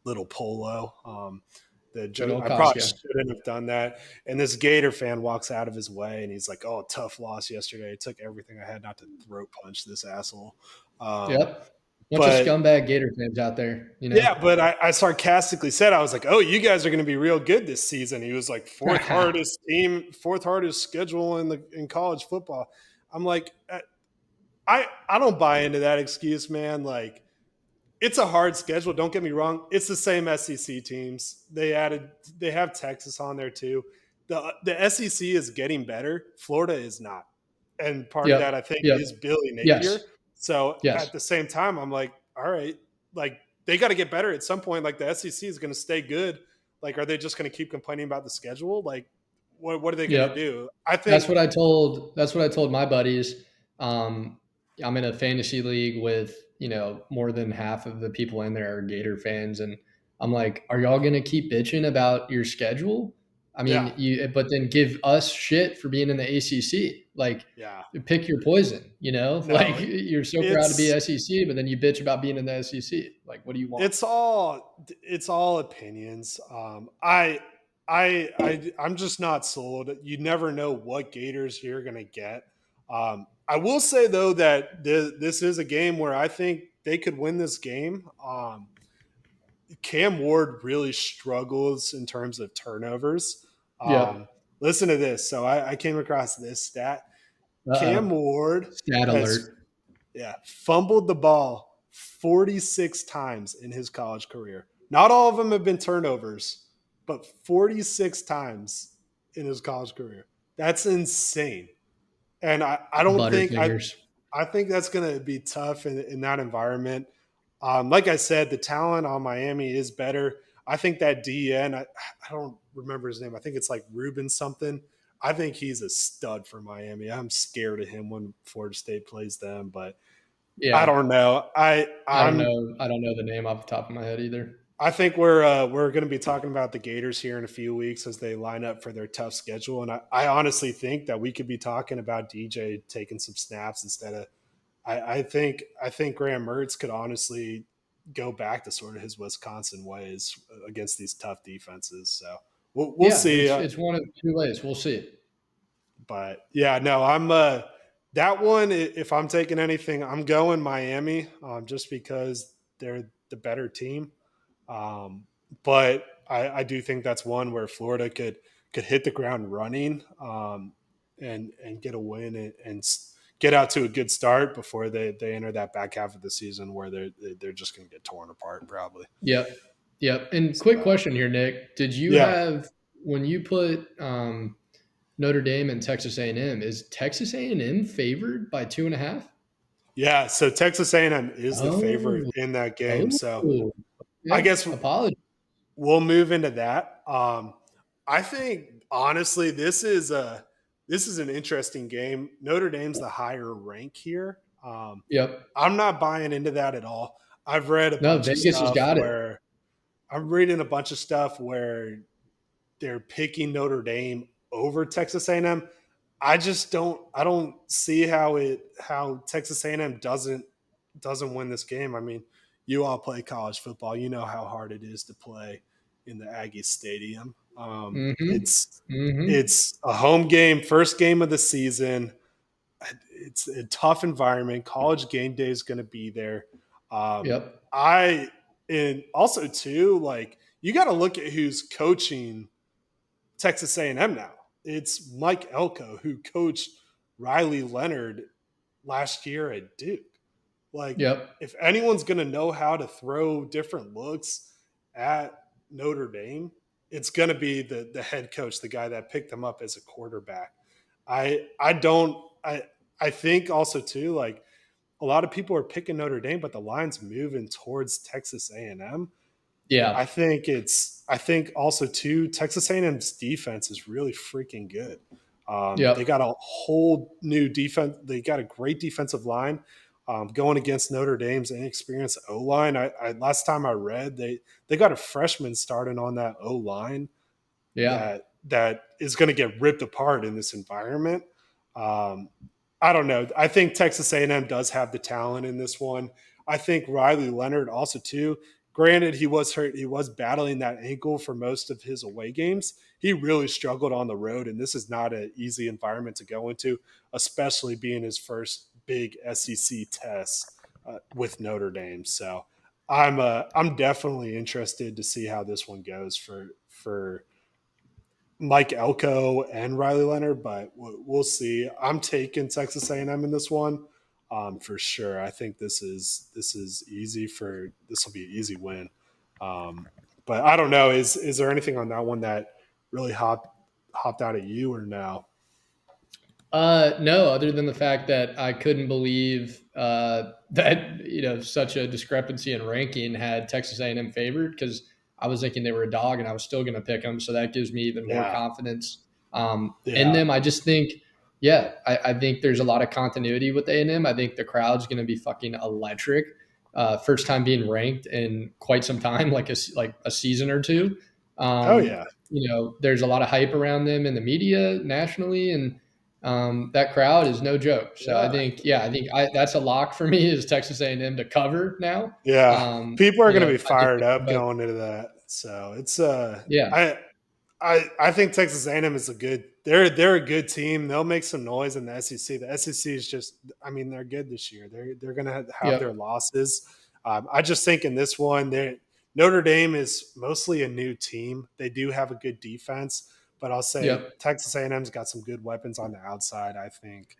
little polo. Good old I probably Costco. shouldn't have done that. And this Gator fan walks out of his way, and he's like, "Oh, tough loss yesterday. It took everything I had not to throat punch this asshole." Um, Yep. Bunch of but scumbag Gator fans out there. yeah, but I sarcastically said, I was like, "Oh, you guys are going to be real good this season." He was like, fourth hardest team, fourth hardest schedule in college football. I'm like, I don't buy into that excuse, man. Like, it's a hard schedule. Don't get me wrong. It's the same SEC teams. They have Texas on there too. The SEC is getting better. Florida is not, and part of that I Yep. think Yep. is Billy Napier. Yes. So Yes. at the same time, I'm like, all right, like they got to get better at some point. Like the SEC is going to stay good. Like, are they just going to keep complaining about the schedule? Like, what are they going to Yep. do? I That's think, what I told. That's what I told my buddies. Um, I'm in a fantasy league with more than half of the people in there are Gator fans, and I'm like, are y'all gonna keep bitching about your schedule? I yeah, mean, but then give us shit for being in the ACC. Like, yeah, pick your poison. Like no, you're so proud to be it's SEC, but then you bitch about being in the SEC. Like, what do you want? it's all opinions. I'm just not sold. You never know what Gators you're gonna get. I will say though that this is a game where I think they could win this game. Cam Ward really struggles in terms of turnovers. Um, Yep. Listen to this. So I came across this stat. Uh Cam oh. Ward Stat has alert. fumbled the ball 46 times in his college career. Not all of them have been turnovers, but 46 times in his college career. That's insane. And I don't think Butterfingers. I think that's going to be tough in that environment. Like I said, the talent on Miami is better. I think that DN, I don't remember his name. I think it's like Ruben something. I think he's a stud for Miami. I'm scared of him when Florida State plays them, but Yeah. I don't know. I don't know. I don't know the name off the top of my head either. I think we're going to be talking about the Gators here in a few weeks as they line up for their tough schedule, and I honestly think that we could be talking about DJ taking some snaps instead of. I think Graham Mertz could honestly go back to sort of his Wisconsin ways against these tough defenses. So we'll see. It's one of two ways. We'll see. But yeah, no, I'm that one. If I'm taking anything, I'm going Miami, just because they're the better team. But I do think that's one where Florida could hit the ground running, and get a win and get out to a good start before they enter that back half of the season where they're just going to get torn apart probably. Yep. And quick question here, Nick. Did you have when you put Notre Dame and Texas A&M, is Texas A&M favored by 2.5? Yeah, so Texas A&M is the favorite in that game. So I guess apologies. We'll move into that. I think honestly, this is an interesting game. Notre Dame's the higher rank here. Yep. I'm not buying into that at all. I've read a bunch of stuff where I'm reading a bunch of stuff where they're picking Notre Dame over Texas A&M. I don't see how Texas A&M doesn't win this game. I mean, you all play college football. You know how hard it is to play in the Aggie Stadium. It's a home game, first game of the season. It's a tough environment. College game day is going to be there. And also too, like, you got to look at who's coaching Texas A&M now. It's Mike Elko, who coached Riley Leonard last year at Duke. Like, if anyone's going to know how to throw different looks at Notre Dame, it's going to be the head coach, the guy that picked him up as a quarterback. I think also too, like, a lot of people are picking Notre Dame, but the line's moving towards Texas A&M. Yeah, I think also too, Texas A&M's defense is really freaking good. They got a whole new defense. They got a great defensive line. Going against Notre Dame's inexperienced O-line. Last time I read, they got a freshman starting on that O-line that is going to get ripped apart in this environment. I don't know. I think Texas A&M does have the talent in this one. I think Riley Leonard also too. Granted, he was hurt. He was battling that ankle for most of his away games. He really struggled on the road, and this is not an easy environment to go into, especially being his first big SEC test with Notre Dame. So I'm definitely interested to see how this one goes for Mike Elko and Riley Leonard, but we'll see. I'm taking Texas A&M in this one for sure. I think this is easy this will be an easy win. But I don't know. Is there anything on that one that really hopped out at you or no? No, other than the fact that I couldn't believe that such a discrepancy in ranking had Texas A&M favored, because I was thinking they were a dog and I was still going to pick them. So that gives me even more confidence in them. I just think, I think there's a lot of continuity with A&M. I think the crowd's going to be fucking electric. First time being ranked in quite some time, like a season or two. There's a lot of hype around them in the media nationally, and that crowd is no joke. So I think that's a lock for me, is Texas A&M to cover now. People are going to be fired up going into that. So it's I think Texas A&M is they're a good team. They'll make some noise in the SEC. The SEC is just, I mean, they're good this year. They're going to have their losses. I just think in this one, Notre Dame is mostly a new team. They do have a good defense, but I'll say Texas A&M's got some good weapons on the outside. I think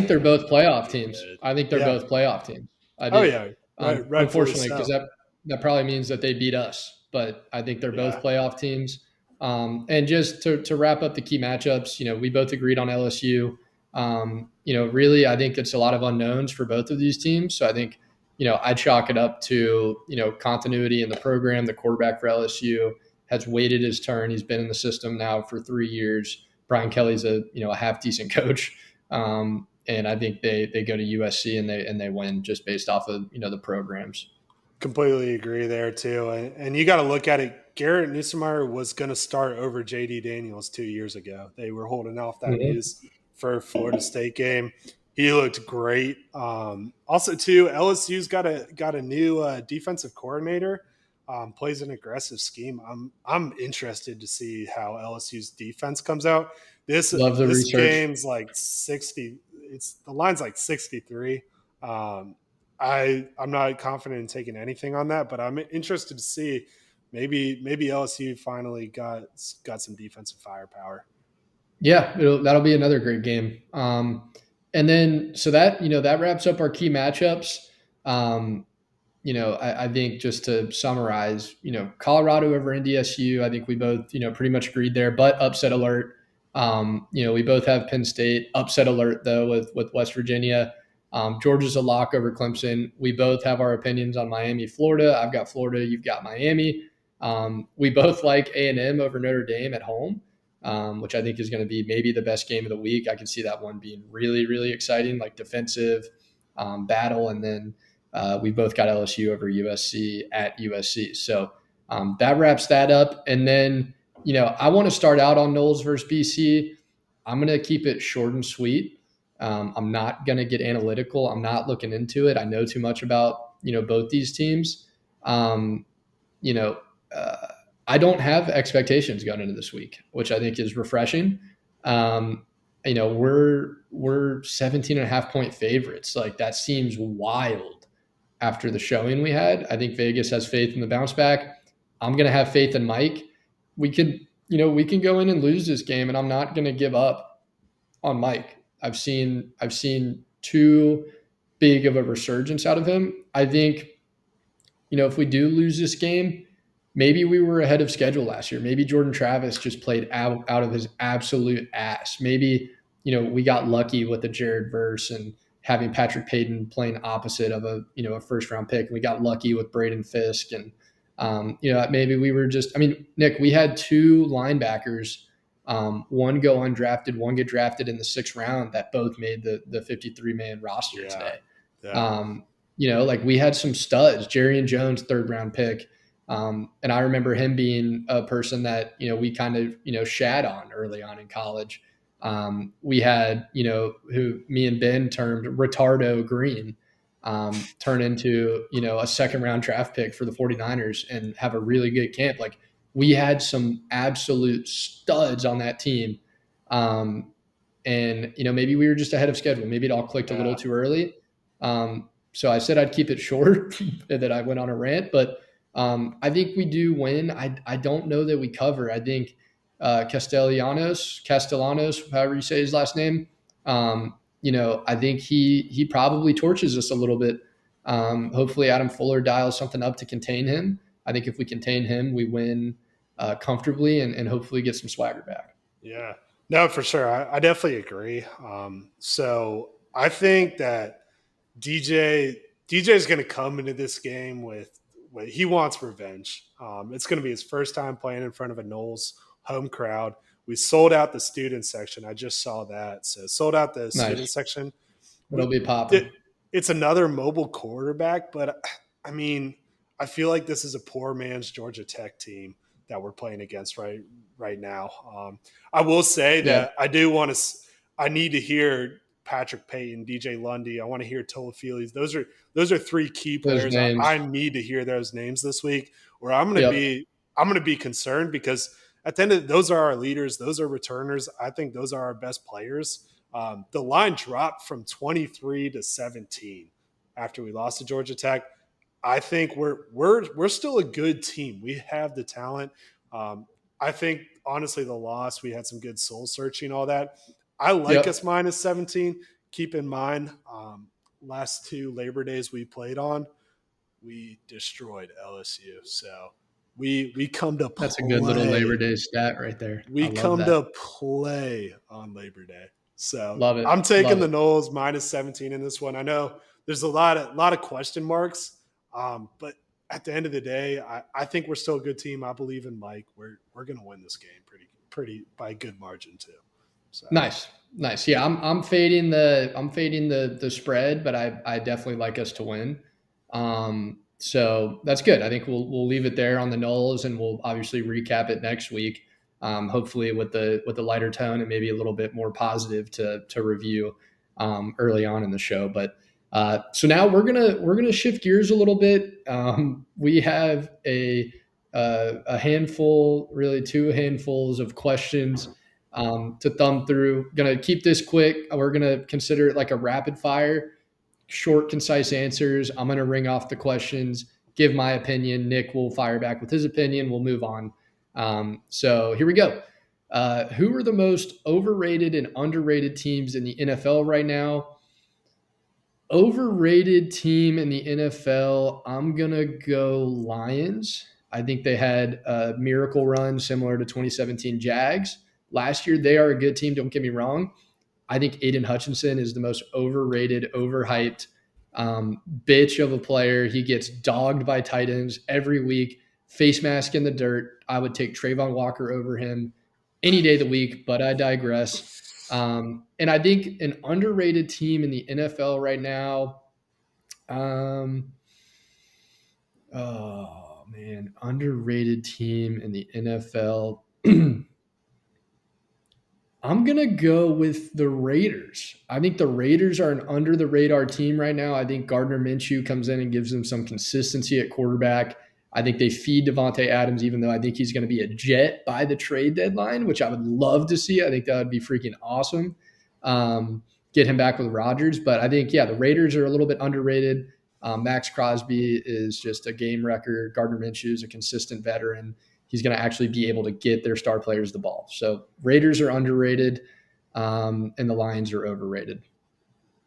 they're both playoff teams. I think they're both playoff teams. I do. Unfortunately, because that probably means that they beat us, but I think they're both playoff teams. And just to wrap up the key matchups, we both agreed on LSU. Really, I think it's a lot of unknowns for both of these teams. So I think, I'd chalk it up to, continuity in the program. The quarterback for LSU has waited his turn. He's been in the system now for 3 years. Brian Kelly's a half decent coach. And I think they go to USC and they win just based off of the programs. Completely agree there too. And you got to look at it. Garrett Nussmeier was going to start over JD Daniels 2 years ago. They were holding off that news for Florida State game. He looked great. Also, too, LSU's got a new defensive coordinator. Plays an aggressive scheme. I'm interested to see how LSU's defense comes out. This game's like 60. The line's like 63. I'm not confident in taking anything on that, but I'm interested to see maybe LSU finally got some defensive firepower. Yeah, that'll be another great game. And then so that that wraps up our key matchups. I think just to summarize, Colorado over NDSU, I think we both, pretty much agreed there, but upset alert. We both have Penn State. Upset alert, though, with West Virginia. Georgia's a lock over Clemson. We both have our opinions on Miami, Florida. I've got Florida. You've got Miami. We both like A&M over Notre Dame at home, which I think is going to be maybe the best game of the week. I can see that one being really, really exciting, like defensive battle. And then we both got LSU over USC at USC. So that wraps that up. And then, I want to start out on Knowles versus BC. I'm going to keep it short and sweet. I'm not going to get analytical. I'm not looking into it. I know too much about, both these teams. I don't have expectations going into this week, which I think is refreshing. We're 17 and a half point favorites. Like, that seems wild after the showing we had. I think Vegas has faith in the bounce back. I'm going to have faith in Mike. We can go in and lose this game, and I'm not going to give up on Mike. I've seen too big of a resurgence out of him. I think, if we do lose this game, maybe we were ahead of schedule last year. Maybe Jordan Travis just played out of his absolute ass. Maybe, we got lucky with the Jared Verse and having Patrick Payton playing opposite of a first round pick. We got lucky with Braden Fisk. And, maybe we were Nick, we had two linebackers, one go undrafted, one get drafted in the 6th round, that both made the 53-man roster today. Yeah. We had some studs, Jerry and Jones, 3rd round pick. And I remember him being a person that, we kind of, shat on early on in college. We had, who me and Ben termed Retardo Green, turn into, a 2nd round draft pick for the 49ers and have a really good camp. Like, we had some absolute studs on that team. And, maybe we were just ahead of schedule. Maybe it all clicked a little too early. So I said I'd keep it short and that I went on a rant, but I think we do win. I don't know that we cover. I think Castellanos, however you say his last name, I think he probably torches us a little bit. Hopefully Adam Fuller dials something up to contain him. I think if we contain him, we win comfortably and hopefully get some swagger back. Yeah, no, for sure. I definitely agree. So I think that DJ is going to come into this game with he wants revenge. It's going to be his first time playing in front of a Knowles home crowd. We sold out the student section. I just saw that. So sold out the student section. It'll be popping. It's another mobile quarterback, but I mean, I feel like this is a poor man's Georgia Tech team that we're playing against right now. I will say that I need to hear Patrick Payton, DJ Lundy. I want to hear Toafili. Those are 3 key players. I need to hear those names this week, or I'm going to be concerned, because at the end of those are our leaders. Those are returners. I think those are our best players. The line dropped from 23 to 17 after we lost to Georgia Tech. I think we're still a good team. We have the talent. I think, honestly, the loss, we had some good soul searching, all that. I like us minus 17. Keep in mind, last 2 Labor Days we played on, we destroyed LSU. So we come to play. That's a good little Labor Day stat right there. We come to play on Labor Day. So love it. I'm taking the Knowles minus 17 in this one. I know there's a lot of question marks, but at the end of the day, I think we're still a good team. I believe in Mike. We're going to win this game pretty by a good margin too. So. Nice. Yeah, I'm fading the spread, but I definitely like us to win. So that's good. I think we'll leave it there on the Knolls, and we'll obviously recap it next week. Hopefully with the lighter tone and maybe a little bit more positive to review early on in the show. But so now we're gonna shift gears a little bit. We have a handful, really two handfuls of questions to thumb through. Going to keep this quick. We're going to consider it like a rapid fire, short, concise answers. I'm going to ring off the questions, give my opinion. Nick will fire back with his opinion. We'll move on. So here we go. Who are the most overrated and underrated teams in the NFL right now? Overrated team in the NFL, I'm going to go Lions. I think they had a miracle run similar to 2017 Jags. Last year, they are a good team, don't get me wrong. I think Aiden Hutchinson is the most overrated, overhyped bitch of a player. He gets dogged by tight ends every week, face mask in the dirt. I would take Trayvon Walker over him any day of the week, but I digress. And I think an underrated team in the NFL right now. Oh man, underrated team in the NFL. I'm going to go with the Raiders. I think the Raiders are an under the radar team right now. I think Gardner Minshew comes in and gives them some consistency at quarterback. I think they feed Devontae Adams, even though I think he's going to be a Jet by the trade deadline, which I would love to see. I think that would be freaking awesome. Get him back with Rodgers. But I think, yeah, the Raiders are a little bit underrated. Max Crosby is just a game wrecker. Gardner Minshew is a consistent veteran. He's going to actually be able to get their star players the ball. So Raiders are underrated, and the Lions are overrated.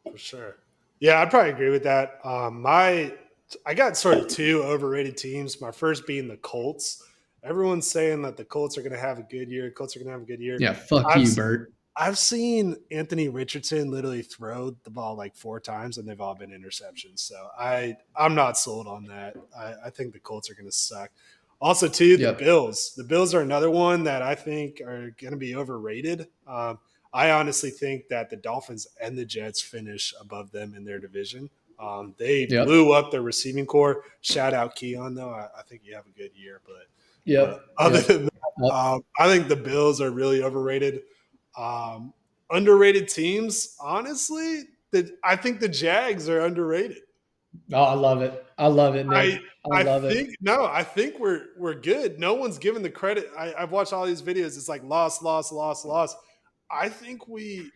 For sure. Yeah, I'd probably agree with that. I got sort of two overrated teams. My first being the Colts. Everyone's saying that the Colts are going to have a good year. Colts are going to have a good year. Yeah, fuck you, Bert. I've seen Anthony Richardson literally throw the ball like 4 times, and they've all been interceptions. So I'm not sold on that. I think the Colts are going to suck. Also, too, the Bills. The Bills are another one that I think are going to be overrated. I honestly think that the Dolphins and the Jets finish above them in their division. They blew up their receiving core. Shout out Keon, though. I think you have a good year. But other than that, I think the Bills are really overrated. Underrated teams, honestly, I think the Jags are underrated. Oh, I love it. Nick. I think we're good. No one's given the credit. I've watched all these videos. It's like loss. I think we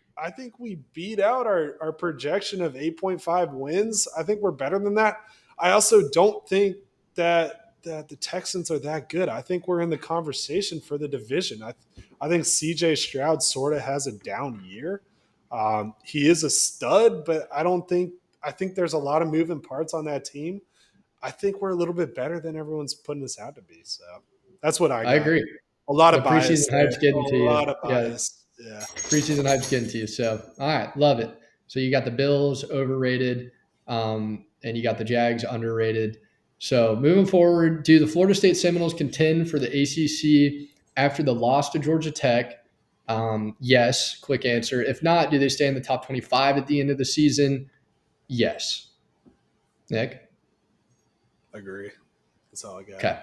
beat out our projection of 8.5 wins. I think we're better than that. I also don't think that the Texans are that good. I think we're in the conversation for the division. I think CJ Stroud sort of has a down year. He is a stud, but I think there's a lot of moving parts on that team. I think we're a little bit better than everyone's putting us out to be. So that's what I got. I agree. A lot of bias. Preseason hype's getting to you. A lot of bias. Yeah. Preseason hype's getting to you. So, all right, love it. So you got the Bills overrated, and you got the Jags underrated. So moving forward, do the Florida State Seminoles contend for the ACC after the loss to Georgia Tech? Yes, quick answer. If not, do they stay in the top 25 at the end of the season? Yes. Nick? Agree. That's all I got. Okay.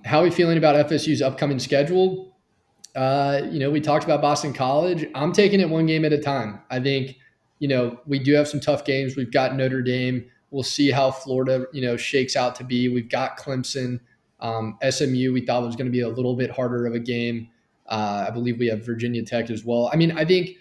How are we feeling about FSU's upcoming schedule? We talked about Boston College. I'm taking it one game at a time. I think, we do have some tough games. We've got Notre Dame. We'll see how Florida, shakes out to be. We've got Clemson. SMU, we thought was going to be a little bit harder of a game. I believe we have Virginia Tech as well. I mean, I think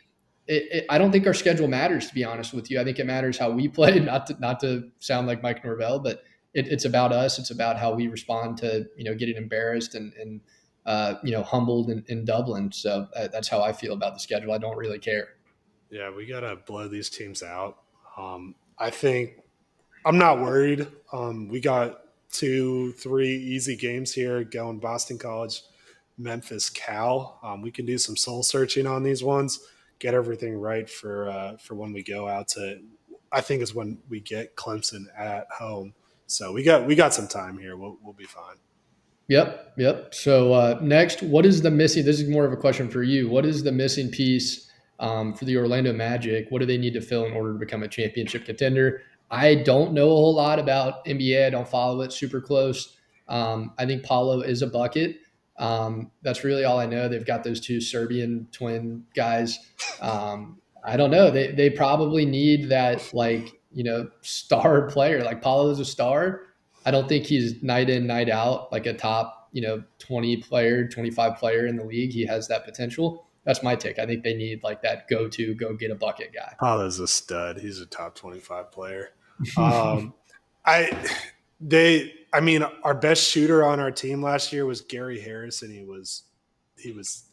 I don't think our schedule matters, to be honest with you. I think it matters how we play, not to sound like Mike Norvell, but it's about us. It's about how we respond to, getting embarrassed and humbled in Dublin. So that's how I feel about the schedule. I don't really care. Yeah, we got to blow these teams out. I think I'm not worried. We got 2-3 easy games here going Boston College, Memphis, Cal. We can do some soul searching on these ones, get everything right for when we go out to, I think is when we get Clemson at home. So we got some time here. We'll be fine. Yep. So next, what is the missing? This is more of a question for you. What is the missing piece for the Orlando Magic? What do they need to fill in order to become a championship contender? I don't know a whole lot about NBA. I don't follow it super close. I think Paulo is a bucket. That's really all I know. They've got those two Serbian twin guys. I don't know. They probably need that star player. Like Paulo's a star. I don't think he's night in, night out, like a top, 20 player, 25 player in the league. He has that potential. That's my take. I think they need like that go get a bucket guy. Paulo's a stud. He's a top 25 player. Our best shooter on our team last year was Gary Harris, and he was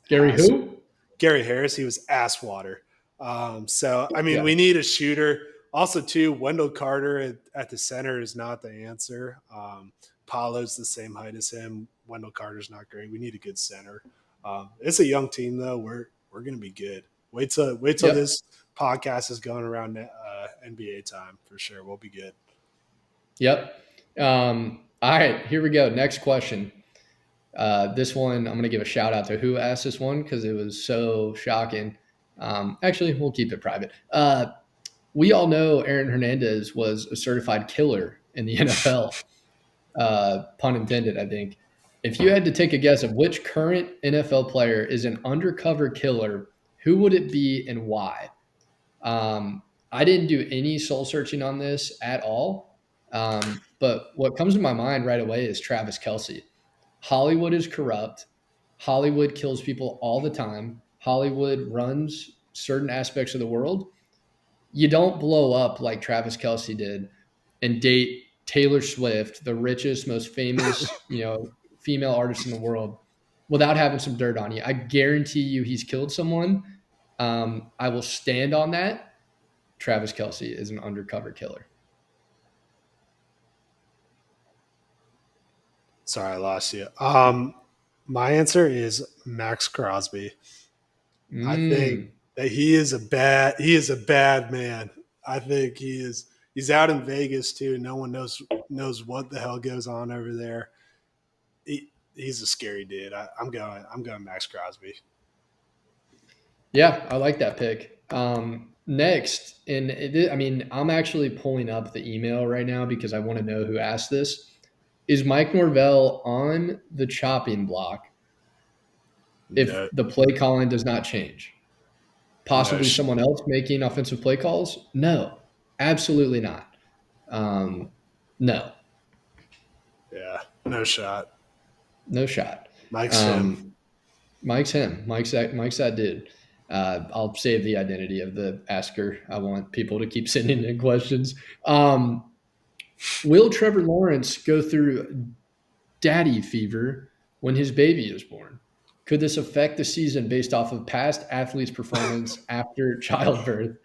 Gary who? Gary Harris. He was ass water. We need a shooter. Also, too, Wendell Carter at the center is not the answer. Paulo's the same height as him. Wendell Carter's not great. We need a good center. It's a young team, though. We're going to be good. Wait till this podcast is going around NBA time for sure. We'll be good. Yep. All right, here we go. Next question. This one, I'm going to give a shout out to who asked this one because it was so shocking. Actually, we'll keep it private. We all know Aaron Hernandez was a certified killer in the NFL. Pun intended, I think. If you had to take a guess of which current NFL player is an undercover killer, who would it be and why? I didn't do any soul searching on this at all. But what comes to my mind right away is Travis Kelce. Hollywood is corrupt. Hollywood kills people all the time. Hollywood runs certain aspects of the world. You don't blow up like Travis Kelce did and date Taylor Swift, the richest, most famous, female artist in the world, without having some dirt on you. I guarantee you he's killed someone. I will stand on that. Travis Kelce is an undercover killer. Sorry, I lost you. My answer is Max Crosby. I think that he is a bad man. I think he's out in Vegas too. No one knows what the hell goes on over there. He's a scary dude. I'm going Max Crosby. Yeah, I like that pick. Next, I'm actually pulling up the email right now because I want to know who asked this. Is Mike Norvell on the chopping block if the play calling does not change? Possibly someone else making offensive play calls? No, absolutely not. No. Yeah, no shot. No shot. Mike's him. Mike's him. Mike's that dude. I'll save the identity of the asker. I want people to keep sending in questions. Will Trevor Lawrence go through daddy fever when his baby is born? Could this affect the season based off of past athletes' performance after childbirth?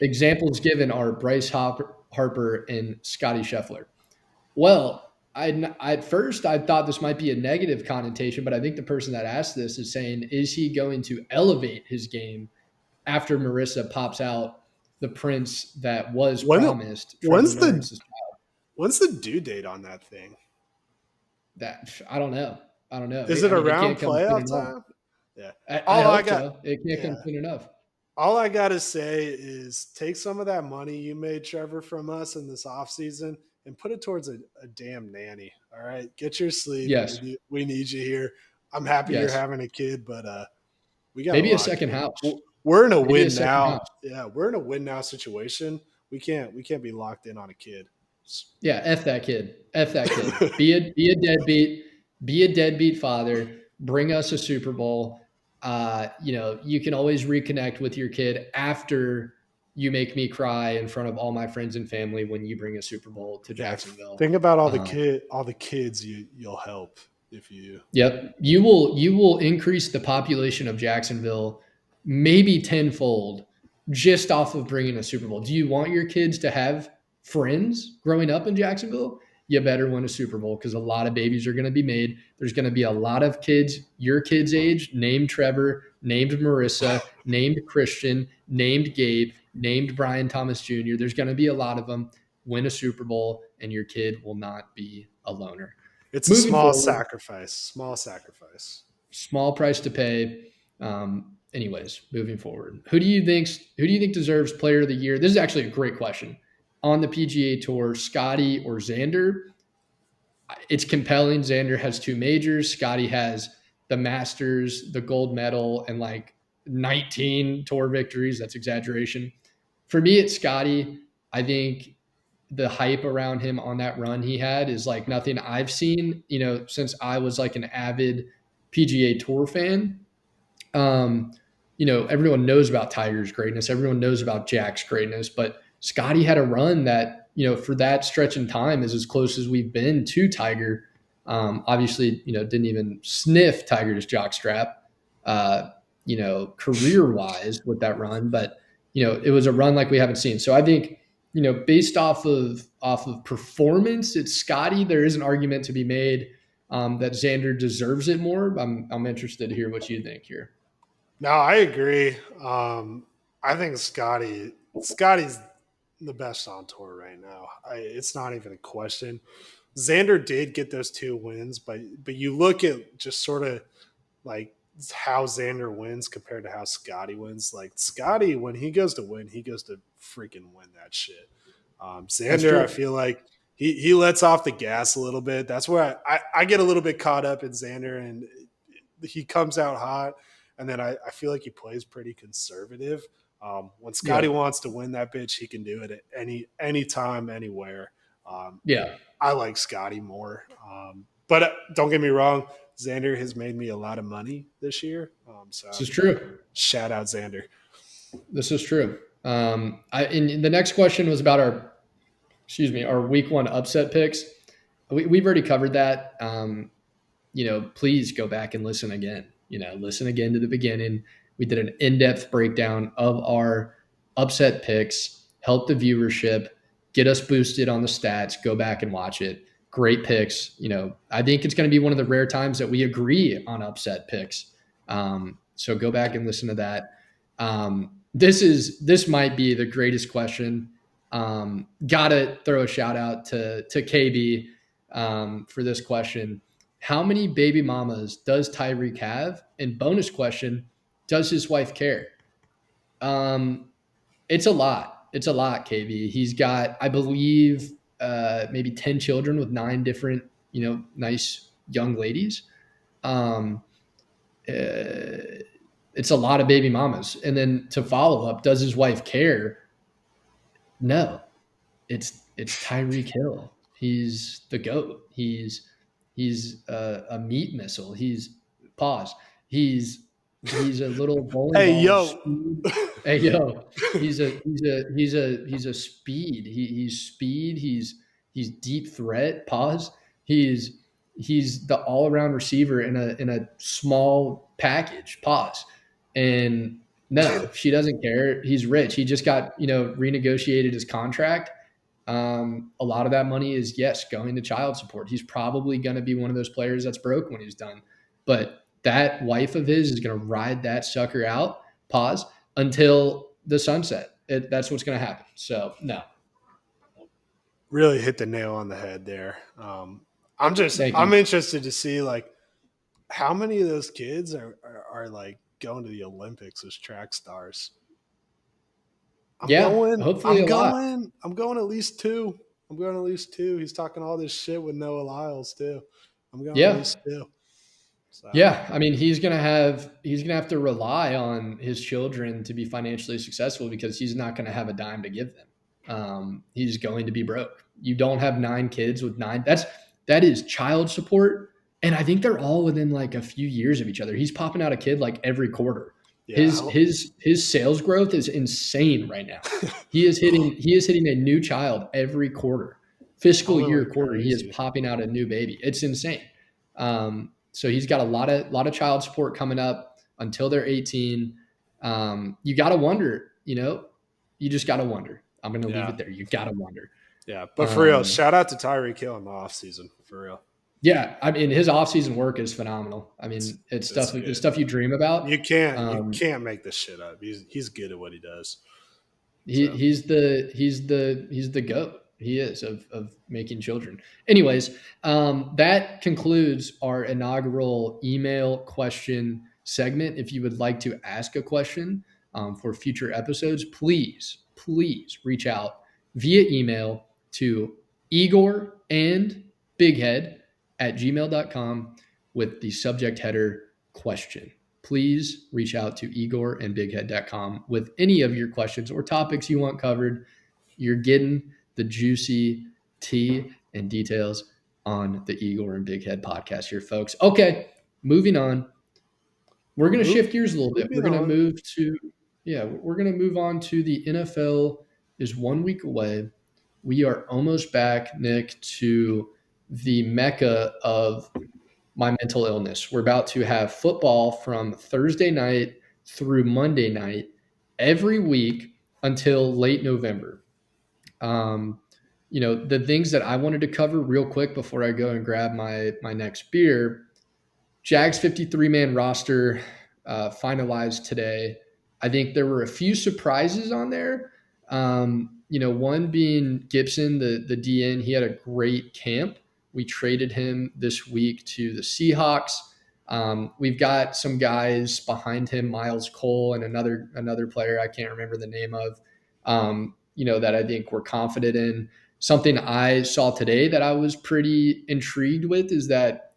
Examples given are Bryce Harper and Scotty Scheffler. Well, at first I thought this might be a negative connotation, but I think the person that asked this is saying, is he going to elevate his game after Marissa pops out the prince that was promised? When's the due date on that thing? That I don't know. Is it around playoff time? Yeah. I hope so. It can't come soon enough. All I got to say is take some of that money you made, Trevor, from us in this offseason and put it towards a damn nanny. All right. Get your sleep. Yes. We need you here. I'm happy you're having a kid, but we got maybe a second house. We're in a win now. Yeah, we're in a win now situation. We can't be locked in on a kid. Yeah, F that kid. Be a deadbeat. Be a deadbeat father. Bring us a Super Bowl. You can always reconnect with your kid after you make me cry in front of all my friends and family when you bring a Super Bowl to Jacksonville. Think about all the kids you'll help if you. Yep, you will increase the population of Jacksonville maybe tenfold just off of bringing a Super Bowl. Do you want your kids to have friends growing up in Jacksonville? You better win a Super Bowl because a lot of babies are going to be made. There's going to be a lot of kids, your kids' age, named Trevor, named Marissa, named Christian, named Gabe, named Brian Thomas Jr. There's going to be a lot of them. Win a Super Bowl and your kid will not be a loner. It's a small sacrifice. Small price to pay. Anyways, moving forward, who do you think deserves Player of the Year? This is actually a great question. On the PGA Tour, Scotty or Xander? It's compelling. Xander has 2 majors. Scotty has the Masters, the gold medal, and like 19 tour victories. That's exaggeration. For me, it's Scotty. I think the hype around him on that run he had is like nothing I've seen, since I was like an avid PGA Tour fan. Everyone knows about Tiger's greatness. Everyone knows about Jack's greatness, but Scotty had a run that, for that stretch in time is as close as we've been to Tiger. Obviously, didn't even sniff Tiger's jockstrap, career wise with that run, but it was a run like we haven't seen. So I think, based off of performance, it's Scotty. There is an argument to be made that Xander deserves it more. I'm interested to hear what you think here. No, I agree. I think Scotty's the best on tour right now. It's not even a question. Xander did get those 2 wins, but you look at just sort of like how Xander wins compared to how Scotty wins. Like Scotty, when he goes to win, he goes to freaking win that shit. Xander, I feel like he lets off the gas a little bit. That's where I get a little bit caught up in Xander, and he comes out hot. And then I feel like he plays pretty conservative. When Scotty wants to win that bitch, he can do it at any time, anywhere. I like Scotty more. But don't get me wrong, Xander has made me a lot of money this year. So this is true. Shout out Xander. This is true. And the next question was about our week 1 upset picks. We've already covered that. Please go back and listen again. Listen again to the beginning. We did an in-depth breakdown of our upset picks, help the viewership, get us boosted on the stats. Go back and watch it. Great picks. I think it's going to be one of the rare times that we agree on upset picks. So go back and listen to that. This might be the greatest question. Gotta throw a shout out to KB for this question. How many baby mamas does Tyreek have? And bonus question, does his wife care? It's a lot. It's a lot, KB. He's got, I believe, maybe 10 children with 9 different, nice young ladies. It's a lot of baby mamas. And then to follow up, does his wife care? No. It's Tyreek Hill. He's the GOAT. He's a meat missile. He's a little bowling ball. Hey yo, he's a speed. He's speed. He's deep threat. He's the all around receiver in a small package. And no, she doesn't care. He's rich. He just got renegotiated his contract. A lot of that money is going to child support. He's probably going to be one of those players that's broke when he's done, but that wife of his is going to ride that sucker out until the sunset. That's what's going to happen. So no, really hit the nail on the head there. I'm interested to see like how many of those kids are like going to the Olympics as track stars. I'm going at least 2. I'm going at least 2. He's talking all this shit with Noah Lyles too. I'm going at least 2. So. Yeah, I mean he's gonna have to rely on his children to be financially successful because he's not going to have a dime to give them. He's going to be broke. You don't have 9 kids with 9. That is child support, and I think they're all within like a few years of each other. He's popping out a kid like every quarter. Yeah. His sales growth is insane right now. He is hitting a new child every quarter. Fiscal year quarter, he is popping out a new baby. It's insane. So he's got a lot of child support coming up until they're 18. You got to wonder, you just got to wonder. I'm going to leave it there. You got to wonder. Yeah, but for real, shout out to Tyreek Hill in the offseason, for real. Yeah, I mean his off-season work is phenomenal. I mean it's stuff you dream about. You can't make this shit up. He's good at what he does. He's the GOAT. He is of making children. Anyways, that concludes our inaugural email question segment. If you would like to ask a question for future episodes, please reach out via email to Igor and Big Head at gmail.com with the subject header question. Please reach out to Igor and bighead.com with any of your questions or topics you want covered. You're getting the juicy tea and details on the Igor and Big Head podcast here, folks. Okay, moving on. We're going to shift gears a little bit. We're going to move on to the NFL is 1 week away. We are almost back, Nick, to the mecca of my mental illness. We're about to have football from Thursday night through Monday night every week until late November. The things that I wanted to cover real quick before I go and grab my next beer. Jags 53-man roster finalized today. I think there were a few surprises on there. One being Gibson, the DN. He had a great camp. We traded him this week to the Seahawks. We've got some guys behind him, Miles Cole and another player I can't remember the name of, that I think we're confident in. Something I saw today that I was pretty intrigued with is that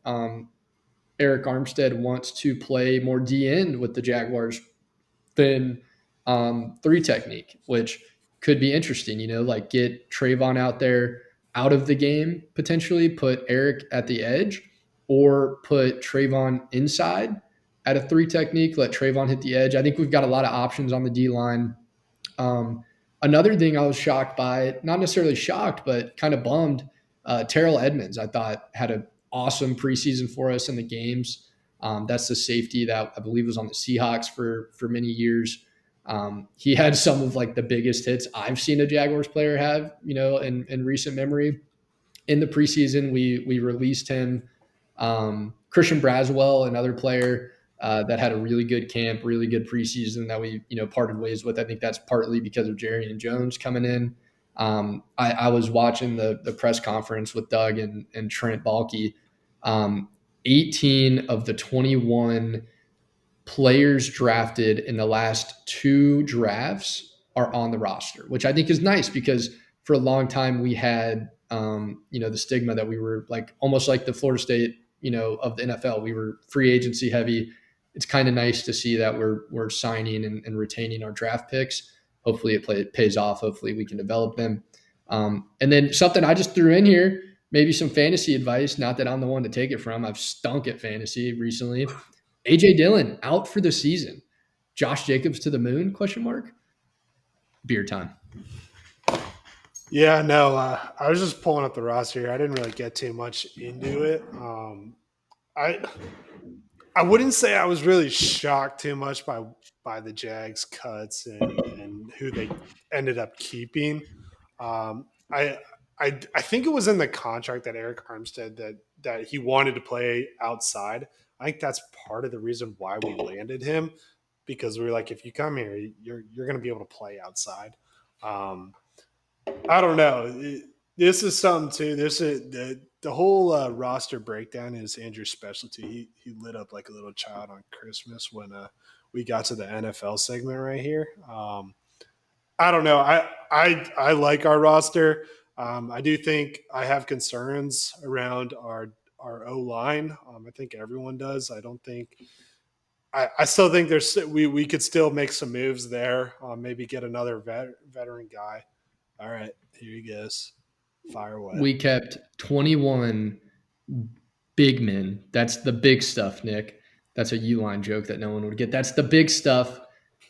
Eric Armstead wants to play more D-end with the Jaguars than three technique, which could be interesting, like get Trayvon out there out of the game, potentially put Eric at the edge or put Trayvon inside at a three technique, let Trayvon hit the edge. I think we've got a lot of options on the D-line. Another thing I was shocked by, not necessarily shocked, but kind of bummed, Terrell Edmonds, I thought had an awesome preseason for us in the games. That's the safety that I believe was on the Seahawks for many years. He had some of like the biggest hits I've seen a Jaguars player have, in recent memory. In the preseason, we released him. Christian Braswell, another player that had a really good camp, really good preseason that we, parted ways with. I think that's partly because of Jerry and Jones coming in. I was watching the press conference with Doug and Trent Baalke. 18 of the 21 players drafted in the last two drafts are on the roster, which I think is nice because for a long time we had, the stigma that we were like almost like the Florida State, of the NFL. We were free agency heavy. It's kind of nice to see that we're signing and retaining our draft picks. Hopefully it pays off. Hopefully we can develop them. And then something I just threw in here, maybe some fantasy advice. Not that I'm the one to take it from. I've stunk at fantasy recently. AJ Dillon out for the season. Josh Jacobs to the moon? ? Beer time. Yeah, no, I was just pulling up the roster here. I didn't really get too much into it. I wouldn't say I was really shocked too much by the Jags cuts and who they ended up keeping. I think it was in the contract that Eric Armstead that he wanted to play outside. I think that's part of the reason why we landed him, because we were like, if you come here, you're going to be able to play outside. I don't know. This is something too. The whole roster breakdown is Andrew's specialty. He lit up like a little child on Christmas when we got to the NFL segment right here. I don't know. I like our roster. I do think I have concerns around our O-line. I think everyone does. I still think we could still make some moves there. Maybe get another veteran guy. All right, here he goes. Fire away. We kept 21 big men. That's the big stuff, Nick. That's a U-line joke that no one would get. That's the big stuff.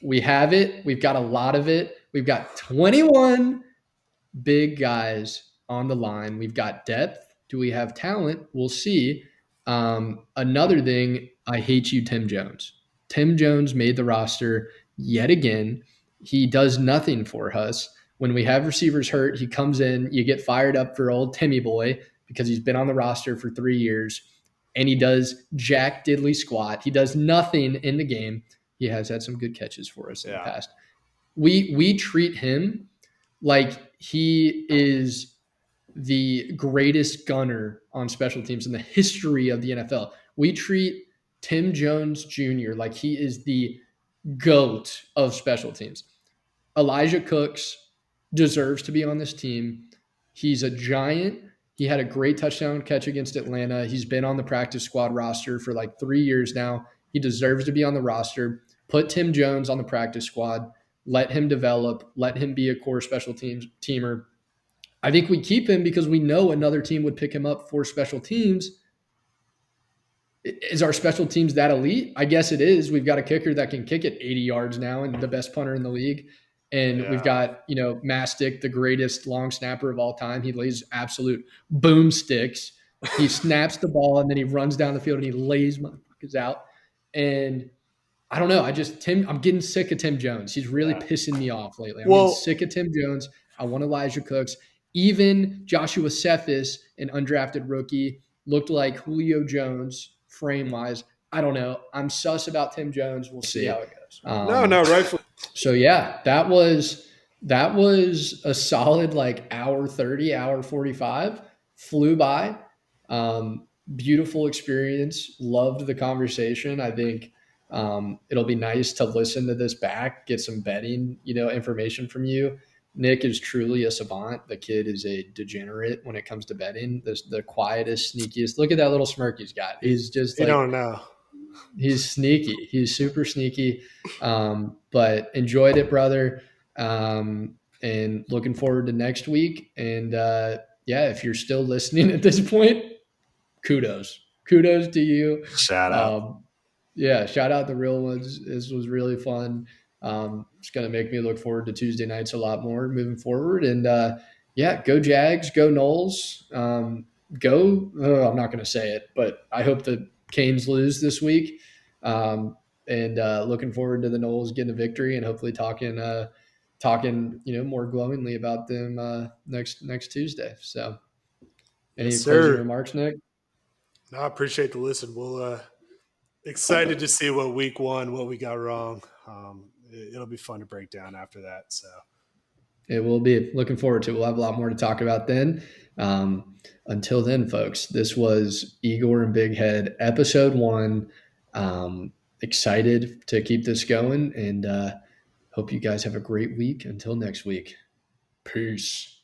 We have it. We've got a lot of it. We've got 21 big guys on the line. We've got depth. Do we have talent? We'll see. Another thing, I hate you, Tim Jones. Tim Jones made the roster yet again. He does nothing for us. When we have receivers hurt, he comes in, you get fired up for old Timmy boy because he's been on the roster for 3 years, and he does jack diddly squat. He does nothing in the game. He has had some good catches for us in the past. We treat him like he is the greatest gunner on special teams in the history of the NFL. We treat Tim Jones Jr. like he is the GOAT of special teams. Elijah Cooks deserves to be on this team. He's a giant. He had a great touchdown catch against Atlanta. He's been on the practice squad roster for like 3 years now. He deserves to be on the roster. Put Tim Jones on the practice squad. Let him develop. Let him be a core special teams teamer. I think we keep him because we know another team would pick him up for special teams. Is our special teams that elite? I guess it is. We've got a kicker that can kick it 80 yards now and the best punter in the league. And we've got, Mastic, the greatest long snapper of all time. He lays absolute boomsticks. He snaps the ball and then he runs down the field and he lays motherfuckers out. And I don't know. I'm getting sick of Tim Jones. He's really pissing me off lately. I'm getting sick of Tim Jones. I want Elijah Cooks. Even Joshua Cephas, an undrafted rookie, looked like Julio Jones frame-wise. I don't know. I'm sus about Tim Jones. We'll see how it goes. Rightfully. So, yeah, that was a solid hour 30, hour 45. Flew by. Beautiful experience. Loved the conversation. I think it'll be nice to listen to this back, get some betting, information from you. Nick is truly a savant. The kid is a degenerate when it comes to betting. The quietest, sneakiest. Look at that little smirk he's got. He's just you don't know. He's sneaky. He's super sneaky. But enjoyed it, brother. And looking forward to next week. And if you're still listening at this point, kudos to you. Shout out. Shout out the real ones. This was really fun. It's going to make me look forward to Tuesday nights a lot more moving forward. And go Jags, go Knowles. I'm not going to say it, but I hope the Canes lose this week. And looking forward to the Knowles getting a victory and hopefully talking more glowingly about them next Tuesday. So any closing remarks, Nick? No, I appreciate the listen. We'll excited to see what what we got wrong. It'll be fun to break down after that. So it will be. Looking forward to it. We'll have a lot more to talk about then. Until then, folks, this was Igor and Big Head, episode 1. Excited to keep this going and hope you guys have a great week. Until next week. Peace.